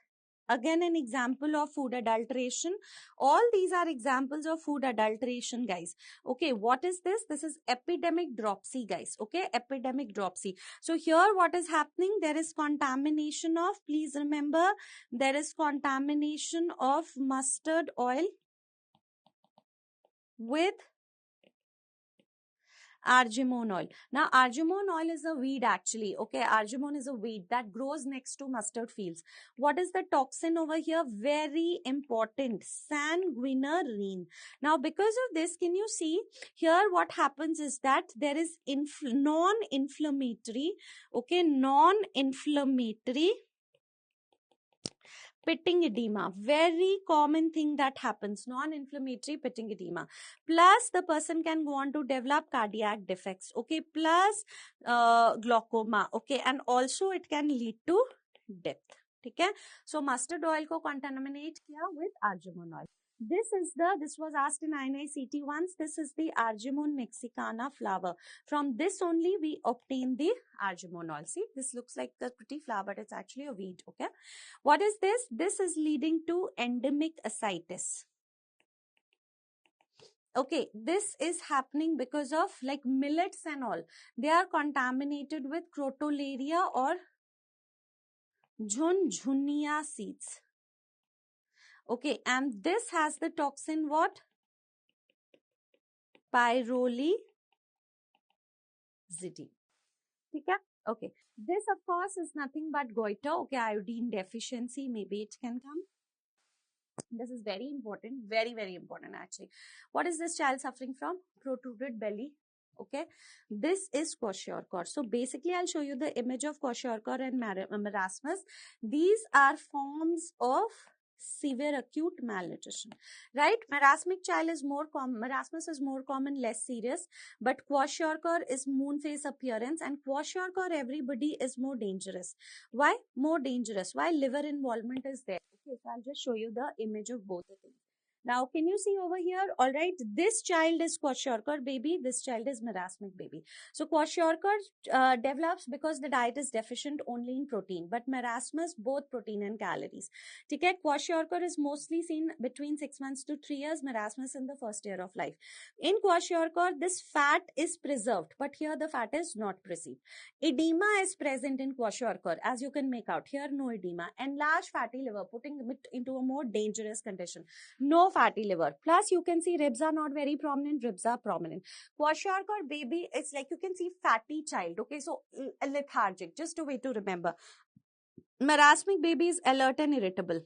again an example of food adulteration. All these are examples of food adulteration, guys. Okay, what is this? This is epidemic dropsy, guys. Okay, epidemic dropsy. So here what is happening? There is contamination of, please remember, there is contamination of mustard oil with argemone oil. Now, argemone oil is a weed actually. Okay, argemone is a weed that grows next to mustard fields. What is the toxin over here? Very important, sanguinarine. Now, because of this, can you see here what happens is that there is non-inflammatory, okay, non-inflammatory pitting edema, very common thing that happens, non-inflammatory pitting edema. Plus, the person can go on to develop cardiac defects, okay, plus glaucoma, okay, and also it can lead to death. Okay, so mustard oil ko contaminate kiya with argemone oil. This was asked in INICT once. This is the Argemone mexicana flower. From this only we obtain the argemone oil. See, this looks like a pretty flower, but it's actually a weed. Okay, what is this? This is leading to endemic ascites. Okay, this is happening because of like millets and all. They are contaminated with crotalaria or junjunia seeds. Okay, and this has the toxin what? Pyrrolizidine. Okay, this of course is nothing but goiter. Okay, iodine deficiency, maybe it can come. This is very important, very, very important actually. What is this child suffering from? Protruded belly. Okay. This is kwashiorkor. So basically, I'll show you the image of kwashiorkor and marasmus. These are forms of severe acute malnutrition, right? Marasmic child is more common, marasmus is more common, less serious, but kwashiorkor is moon face appearance, and kwashiorkor, everybody, is more dangerous. Why? More dangerous. Why? Liver involvement is there. Okay, so I'll just show you the image of both the things. Now, can you see over here? All right, this child is kwashiorkor baby. This child is marasmic baby. So kwashiorkor develops because the diet is deficient only in protein, but marasmus both protein and calories. Okay, kwashiorkor is mostly seen between 6 months to 3 years. Marasmus in the first year of life. In kwashiorkor, this fat is preserved, but here the fat is not preserved. Edema is present in kwashiorkor, as you can make out. Here, no edema. Enlarged fatty liver, putting it into a more dangerous condition. No fatty liver. Plus, you can see ribs are not very prominent, ribs are prominent. Kwashiorkor baby, it's like you can see fatty child. Okay, so lethargic. Just a way to remember. Marasmic baby is alert and irritable.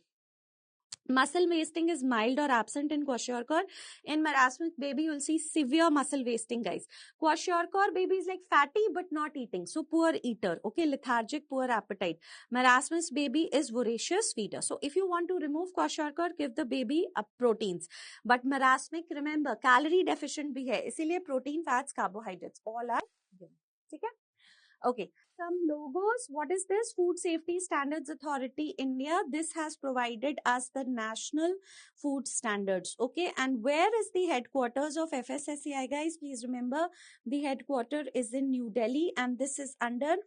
Muscle wasting is mild or absent in kwashiorkor. In marasmic baby, you'll see severe muscle wasting, guys. Kwashiorkor baby is like fatty but not eating, so poor eater. Okay, lethargic, poor appetite. Marasmus baby is voracious feeder. So if you want to remove kwashiorkor, give the baby proteins. But marasmic, remember, calorie deficient bhi hai. Isliye protein, fats, carbohydrates all are given. Okay? Okay, some logos. What is this? Food Safety Standards Authority India. This has provided us the national food standards. Okay, and where is the headquarters of FSSAI, guys? Please remember, the headquarter is in New Delhi, and this is under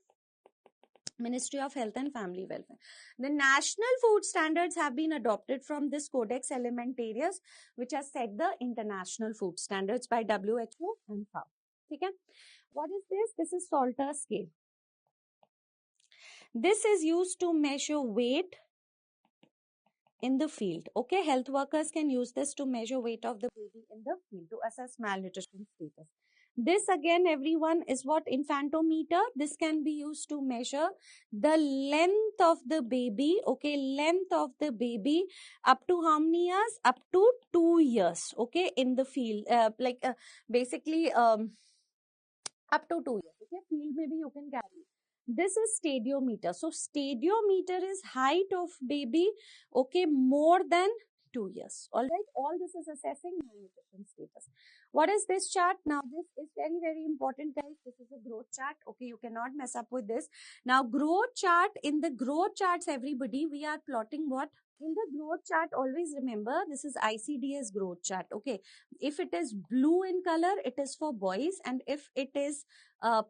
Ministry of Health and Family Welfare. The national food standards have been adopted from this Codex Alimentarius, which has set the international food standards by WHO and FAO. Okay. What is this? This is Salter scale. This is used to measure weight in the field. Okay, health workers can use this to measure weight of the baby in the field to assess malnutrition status. This again, everyone, is what? Infantometer. This can be used to measure the length of the baby. Okay, length of the baby up to how many years? Up to 2 years. Okay, in the field, basically up to 2 years. Okay, field maybe you can carry. This is stadiometer. So stadiometer is height of baby, okay, more than 2 years. All right, all this is assessing malnutrition status. What is this chart? Now this is very, very important, guys. This is a growth chart. Okay, you cannot mess up with this. Now growth chart, in the growth charts, everybody, we are plotting what? In the growth chart, always remember, this is ICDS growth chart. Okay, if it is blue in color, it is for boys, and if it is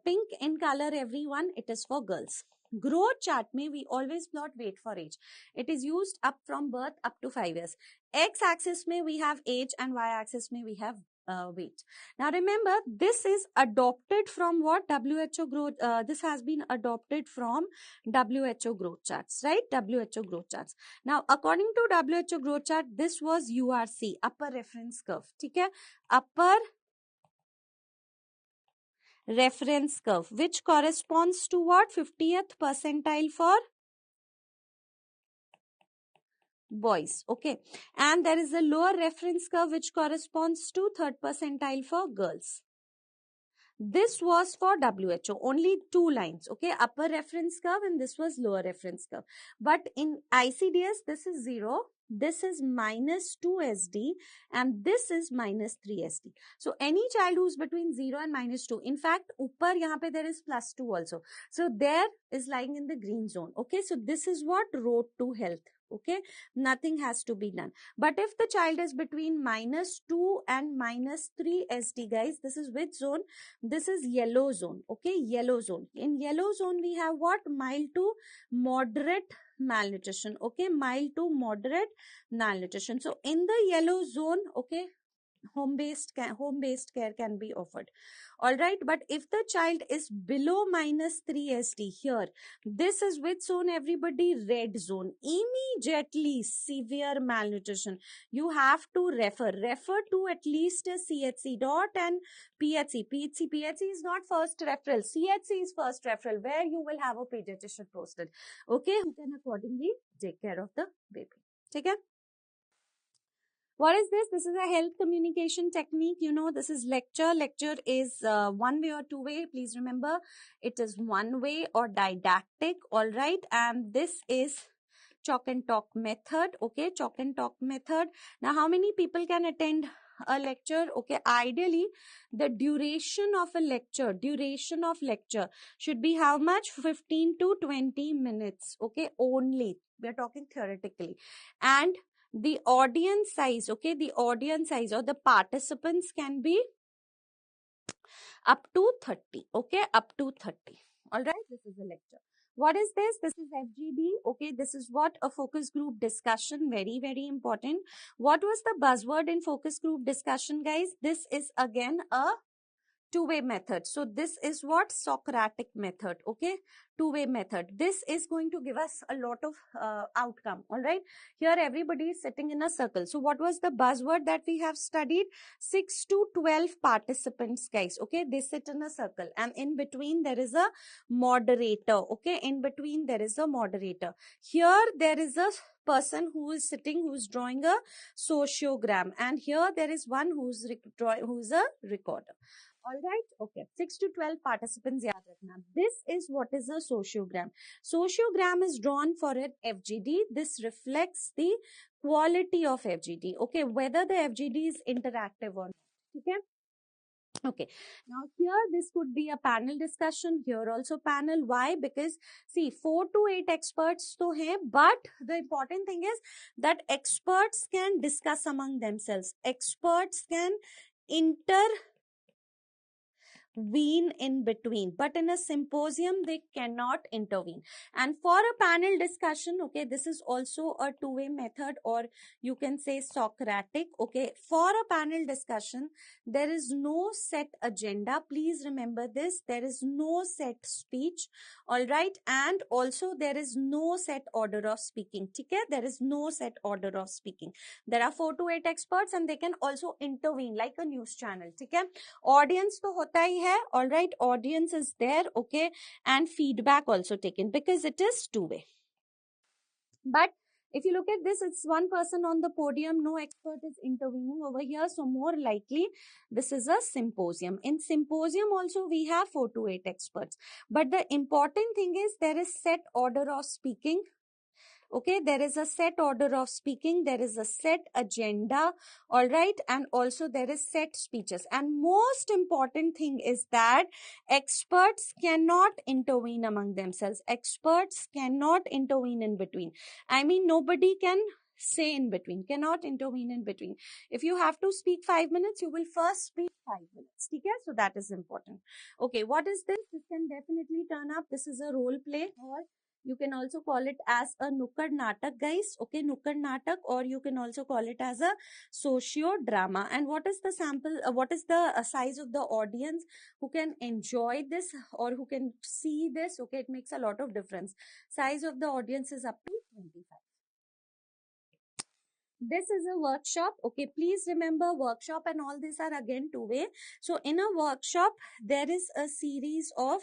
pink in color, everyone, it is for girls. Growth chart may we always plot weight for age. It is used up from birth up to 5 years. X axis may we have age, and Y axis may we have weight. Now remember, this is adopted from what? WHO growth. This has been adopted from WHO growth charts, right? WHO growth charts. Now according to WHO growth chart, this was URC, upper reference curve. Okay, upper reference curve, which corresponds to what? 50th percentile for boys. Okay, and there is a lower reference curve which corresponds to 3rd percentile for girls. This was for WHO, only 2 lines, okay, upper reference curve, and this was lower reference curve. But in ICDS, this is 0, this is minus 2 SD, and this is minus 3 SD. So any child who's between 0 and minus 2, in fact, upper yahan pe there is plus 2 also. So there is lying in the green zone. Okay, so this is what? Road to health. Okay, nothing has to be done. But if the child is between minus 2 and minus 3 SD, guys, this is which zone? This is yellow zone. Okay, yellow zone. In yellow zone, we have what? Mild to moderate malnutrition. Okay, mild to moderate malnutrition. So in the yellow zone, okay, home-based care can be offered. All right, but if the child is below minus 3 SD, here, this is which zone, everybody? Red zone. Immediately severe malnutrition. You have to refer to at least a CHC dot and PHC. PHC is not first referral. CHC is first referral, where you will have a pediatrician posted. Okay, who can accordingly take care of the baby. Okay. What is this? This is a health communication technique. You know, this is lecture. Lecture is one way or two way. Please remember, it is one way or didactic. All right. And this is chalk and talk method. Okay, chalk and talk method. Now, how many people can attend a lecture? Okay, ideally, the duration of a lecture should be how much? 15 to 20 minutes. Okay, only. We are talking theoretically. And the audience size, okay, the audience size or the participants can be up to 30, okay, up to 30. All right, this is a lecture. What is this? This is FGD, okay, this is what? A focus group discussion, very, very important. What was the buzzword in focus group discussion, guys? This is again a two-way method. So this is what? Socratic method. Okay, two-way method. This is going to give us a lot of outcome. All right, here everybody is sitting in a circle. So what was the buzzword that we have studied? 6 to 12 participants, guys. Okay, they sit in a circle, and in between there is a moderator. Okay, in between there is a moderator. Here there is a person who is sitting, who is drawing a sociogram, and here there is one who's a recorder. All right. Okay. 6 to 12 participants. Yaad rakhna. This is what is a sociogram. Sociogram is drawn for an FGD. This reflects the quality of FGD. Okay. Whether the FGD is interactive or not. Okay. Okay. Now here this could be a panel discussion. Here also panel. Why? Because see, 4 to 8 experts to hai, but the important thing is that experts can discuss among themselves. Experts can intervene in between, but in a symposium they cannot intervene. And for a panel discussion, okay, this is also a two-way method, or you can say Socratic. Okay, for a panel discussion there is no set agenda. Please remember this, there is no set speech. All right, and also there is no set order of speaking. Okay, there is no set order of speaking. There are 4 to 8 experts and they can also intervene like a news channel. Okay, audience to hota hi hai. All right, audience is there. Okay, and feedback also taken because it is two way. But if you look at this, it's one person on the podium, no expert is intervening over here. So more likely this is a symposium. In symposium also we have 4 to 8 experts. But the important thing is there is set order of speaking. Okay, there is a set order of speaking, there is a set agenda, all right, and also there is set speeches. And most important thing is that experts cannot intervene among themselves. Experts cannot intervene in between. I mean, nobody can say in between, cannot intervene in between. If you have to speak 5 minutes, you will first speak 5 minutes. Okay, so that is important. Okay, what is this? This can definitely turn up. This is a role play, or you can also call it as a Nukkad Natak, guys. Okay, Nukkad Natak, or you can also call it as a socio drama. And what is the sample, what is the size of the audience who can enjoy this or who can see this? Okay, it makes a lot of difference. Size of the audience is up to 25. This is a workshop. Okay, please remember, workshop and all these are again two-way. So in a workshop, there is a series of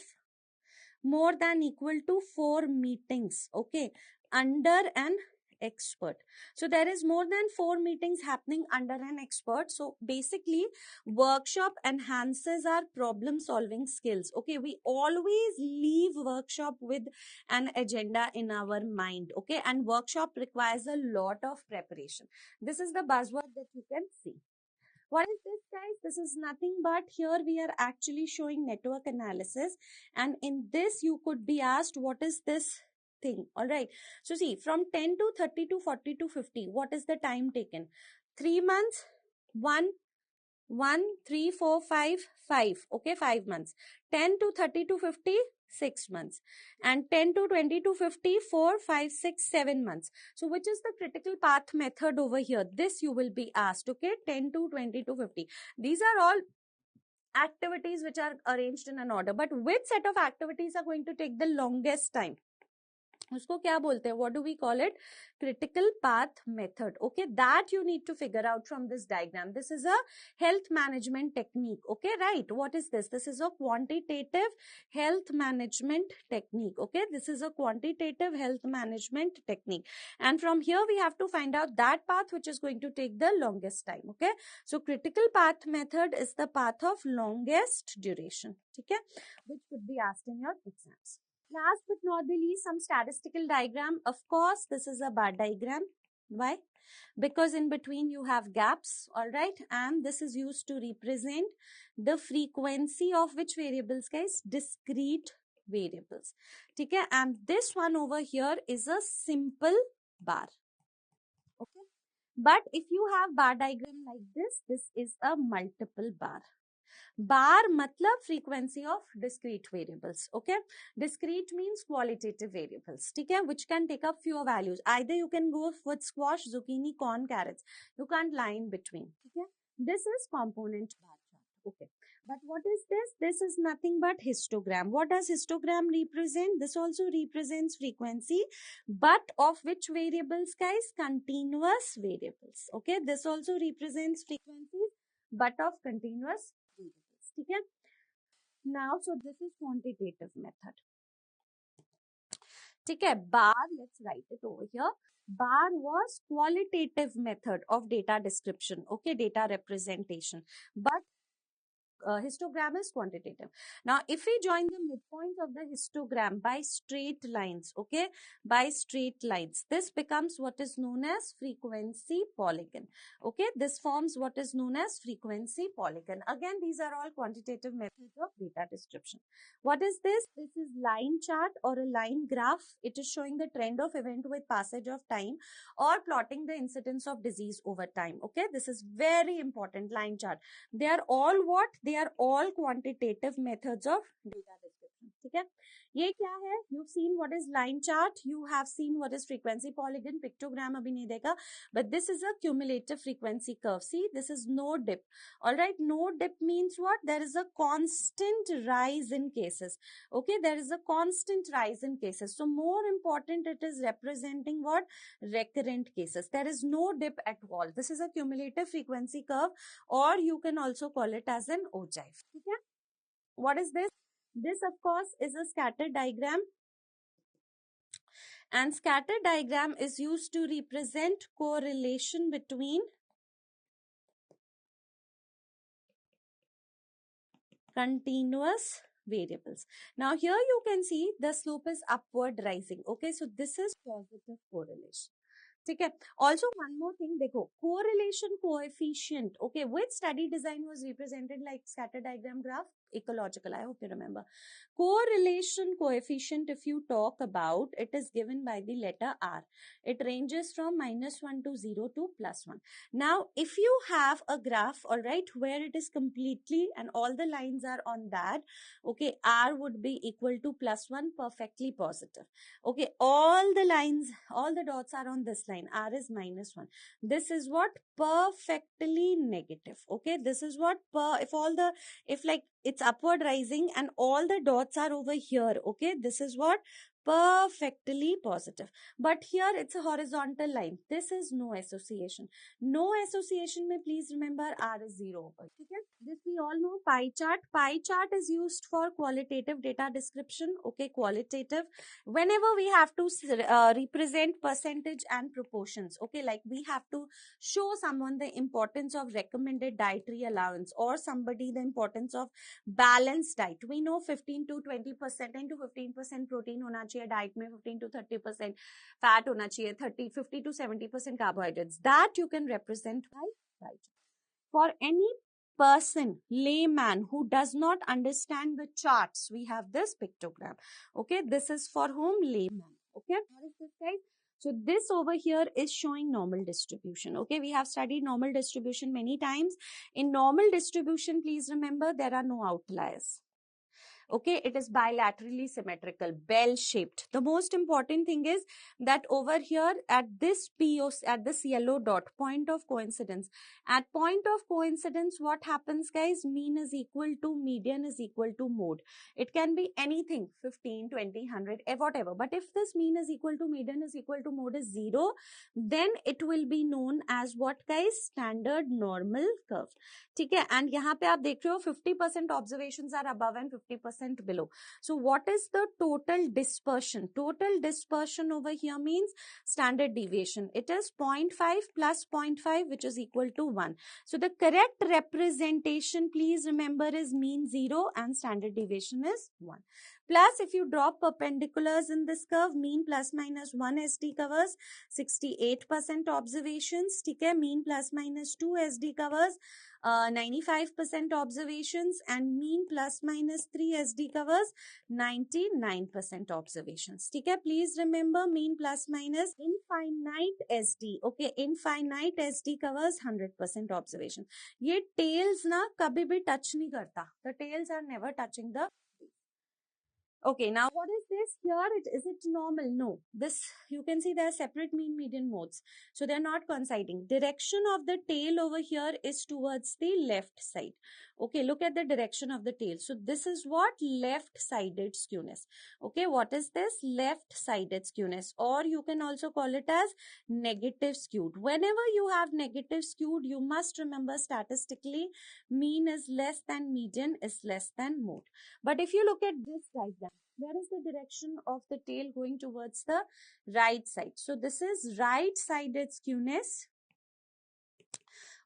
more than equal to 4 meetings, okay, under an expert. So there is more than 4 meetings happening under an expert. So basically workshop enhances our problem solving skills. Okay, we always leave workshop with an agenda in our mind. Okay, and workshop requires a lot of preparation. This is the buzzword that you can see. What is this, guys? This is nothing but here we are actually showing network analysis, and in this you could be asked what is this thing. All right, so see, from 10 to 30 to 40 to 50, what is the time taken? 3 months, 1 1 3 4 5 5, okay, 5 months. 10 to 30 to 50, 6 months. And 10 to 20 to 50, 4 5 6 7 months. So which is the critical path method over here? This you will be asked. Okay, 10 to 20 to 50, these are all activities which are arranged in an order, but which set of activities are going to take the longest time? उसको क्या बोलते हैं? What do we call it? Critical path method. Okay, that you need to figure out from this diagram. This is a health management technique. Okay, right? What is this? This is a quantitative health management technique. Okay, this is a quantitative health management technique. And from here we have to find out that path which is going to take the longest time. Okay, so critical path method is the path of longest duration. Okay, which could be asked in your exams. Last but not the least, some statistical diagram. Of course, this is a bar diagram. Why? Because in between you have gaps, all right? And this is used to represent the frequency of which variables, guys? Discrete variables. Okay? And this one over here is a simple bar. Okay? But if you have bar diagram like this is a multiple bar. Bar matlab frequency of discrete variables. Okay, discrete means qualitative variables, okay, which can take up fewer values. Either you can go with squash, zucchini, corn, carrots. You can't lie in between. Okay, this is component bar chart. Okay, but what is this? This is nothing but histogram. What does histogram represent? This also represents frequency, but of which variables, guys? Continuous variables. Okay, this also represents frequencies, but of continuous variables. Okay. Now, so this is quantitative method. Okay, bar, let's write it over here. Bar was qualitative method of data description, okay, data representation. But histogram is quantitative. Now, if we join the midpoints of the histogram by straight lines, okay, by straight lines, this becomes what is known as frequency polygon. Okay, this forms what is known as frequency polygon. Again, these are all quantitative methods of data description. What is this? This is line chart or a line graph. It is showing the trend of event with passage of time or plotting the incidence of disease over time. Okay, this is very important, line chart. They are all what? They are all quantitative methods of data description. ठीक है? ये क्या है? You've seen what is line chart. You have seen what is frequency polygon. Pictogram अभी नहीं देखा. But this is a cumulative frequency curve. See, this is no dip. All right, no dip means what? There is a constant rise in cases. Okay, there is a constant rise in cases. So more important, it is representing what? Recurrent cases. There is no dip at all. This is a cumulative frequency curve, or you can also call it as an ogive. Okay? What is this? This, of course, is a scatter diagram. And scatter diagram is used to represent correlation between continuous variables. Now here you can see the slope is upward rising. Okay, so this is positive correlation. Okay. Also, one more thing, देखो, correlation coefficient. Okay, which study design was represented like scatter diagram graph? Ecological. I hope you remember. Correlation coefficient, if you talk about, it is given by the letter R. It ranges from -1 to 0 to +1. Now, if you have a graph, all right, where it is completely and all the lines are on that, okay, R would be equal to +1, perfectly positive. Okay, all the lines, all the dots are on this line. R is -1. This is what? Perfectly negative. Okay, this is what? If like it's upward rising and all the dots are over here. Okay, this is what? Perfectly positive. But here it's a horizontal line. This is no association. No association may please remember R is 0. Okay? This we all know. Pie chart. Pie chart is used for qualitative data description. Okay, qualitative. Whenever we have to represent percentage and proportions. Okay, like we have to show someone the importance of recommended dietary allowance or somebody the importance of balanced diet. We know 15 to 20% into 15% protein होना चाहिए diet में, 15 to 30% fat होना चाहिए, 50 to 70% carbohydrates. That you can represent by diet. For any person, layman who does not understand the charts, we have this pictogram. Okay, this is for whom? Layman. Okay, what is this, guys? So this over here is showing normal distribution. Okay, we have studied normal distribution many times. In normal distribution, please remember there are no outliers. Okay, it is bilaterally symmetrical, bell shaped. The most important thing is that over here at this POC, at this yellow dot, point of coincidence, at point of coincidence, what happens, guys? Mean is equal to median is equal to mode. It can be anything, 15, 20, 100, whatever. But if this mean is equal to median is equal to mode is 0, then it will be known as what, guys? Standard normal curve. ठीक है, and यहाँ पे आप देख रहे हो 50% observations are above and 50% below. So what is the total dispersion? Total dispersion over here means standard deviation. It is 0.5 plus 0.5, which is equal to 1. So the correct representation, please remember, is mean 0 and standard deviation is 1. Plus, if you draw perpendiculars in this curve, mean plus minus 1 SD covers 68% observations. ठीक है, mean plus minus 2 SD covers 95% observations, and mean plus minus 3 SD covers 99% observations. ठीक है, please remember mean plus minus infinite SD. Okay, infinite SD covers 100% observation. ये tails ना कभी भी touch नहीं करता. The tails are never touching the. Okay, now what is this here? Is it normal? No. This, you can see there are separate mean median modes. So they're not coinciding. Direction of the tail over here is towards the left side. Okay, look at the direction of the tail. So this is what? Left-sided skewness. Okay, what is this? Left-sided skewness. Or you can also call it as negative skewed. Whenever you have negative skewed, you must remember statistically mean is less than median is less than mode. But if you look at this diagram, where is the direction of the tail going towards the right side? So this is right-sided skewness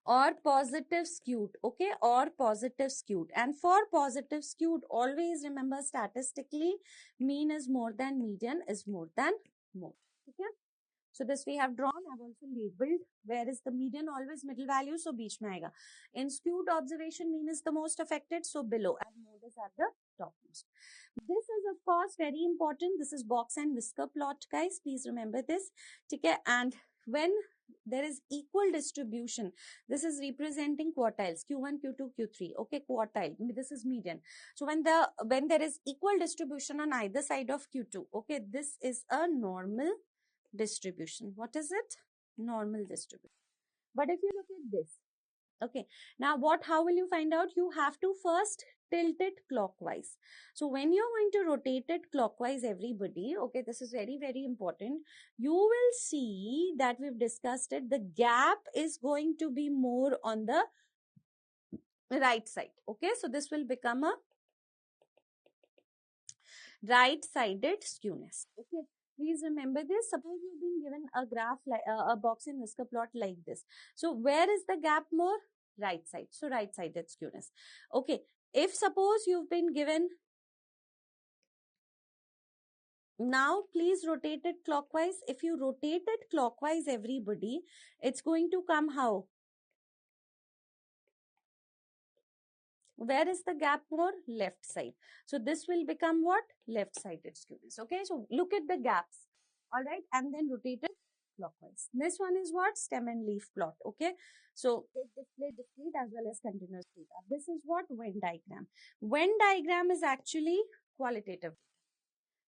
or positive skewed, okay, or positive skewed. And for positive skewed, always remember statistically mean is more than median is more than mode. Okay, so this we have drawn. I've also labeled where is the median, always middle value, so beech mein aayega. In skewed observation, mean is the most affected, so below, and mode is at the topmost. This is of course very important. This is box and whisker plot, guys. Please remember this. Okay, and when there is equal distribution, this is representing quartiles, Q1, Q2, Q3. Okay, quartile. This is median. So when there is equal distribution on either side of Q2, okay, this is a normal distribution. What is it? Normal distribution. But if you look at this, okay, now how will you find out? You have to first tilt it clockwise. So when you're going to rotate it clockwise, everybody, okay, this is very, very important. You will see that we've discussed it. The gap is going to be more on the right side. Okay, so this will become a right-sided skewness. Okay, please remember this. Suppose you've been given a graph like a box and whisker plot like this. So where is the gap more? Right side. So right-sided skewness. Okay, if suppose you've been given, now please rotate it clockwise. If you rotate it clockwise, everybody, it's going to come how? Where is the gap more? Left side. So this will become what? Left-sided skewness. Okay, so look at the gaps. All right, and then rotate it clockwise. This one is what? Stem and leaf plot. Okay, so it displays discrete as well as continuous data. This is what? Venn diagram. Venn diagram is actually qualitative.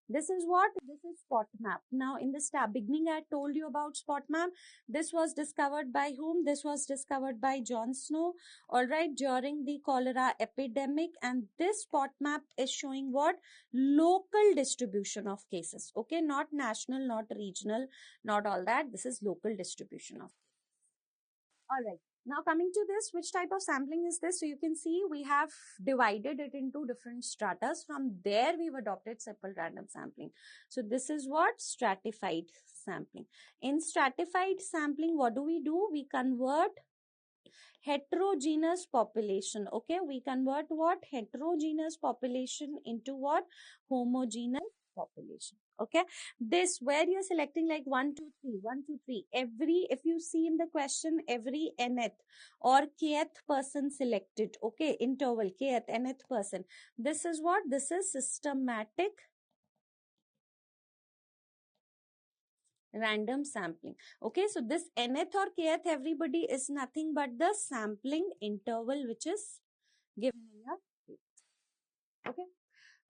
This is what? This is spot map. Now, in the beginning, I told you about spot map. This was discovered by whom? This was discovered by John Snow, all right, during the cholera epidemic. And this spot map is showing what? Local distribution of cases. Okay, not national, not regional, not all that. This is local distribution of. All right. Now coming to this, which type of sampling is this? So you can see we have divided it into different stratas. From there, we've adopted simple random sampling. So this is what? Stratified sampling. In stratified sampling, what do? We convert heterogeneous population. Okay, we convert what? Heterogeneous population into what? Homogeneous population. Okay, this where you're selecting like 1, 2, 3, 1, 2, 3. Every, if you see in the question, every nth or kth person selected. Okay, interval kth, nth person. This is what? This is systematic random sampling. Okay, so this nth or kth, everybody, is nothing but the sampling interval which is given in your paper. Okay,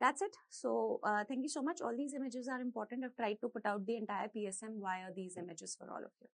That's it. So thank you so much. All these images are important. I've tried to put out the entire PSM via these images for all of you.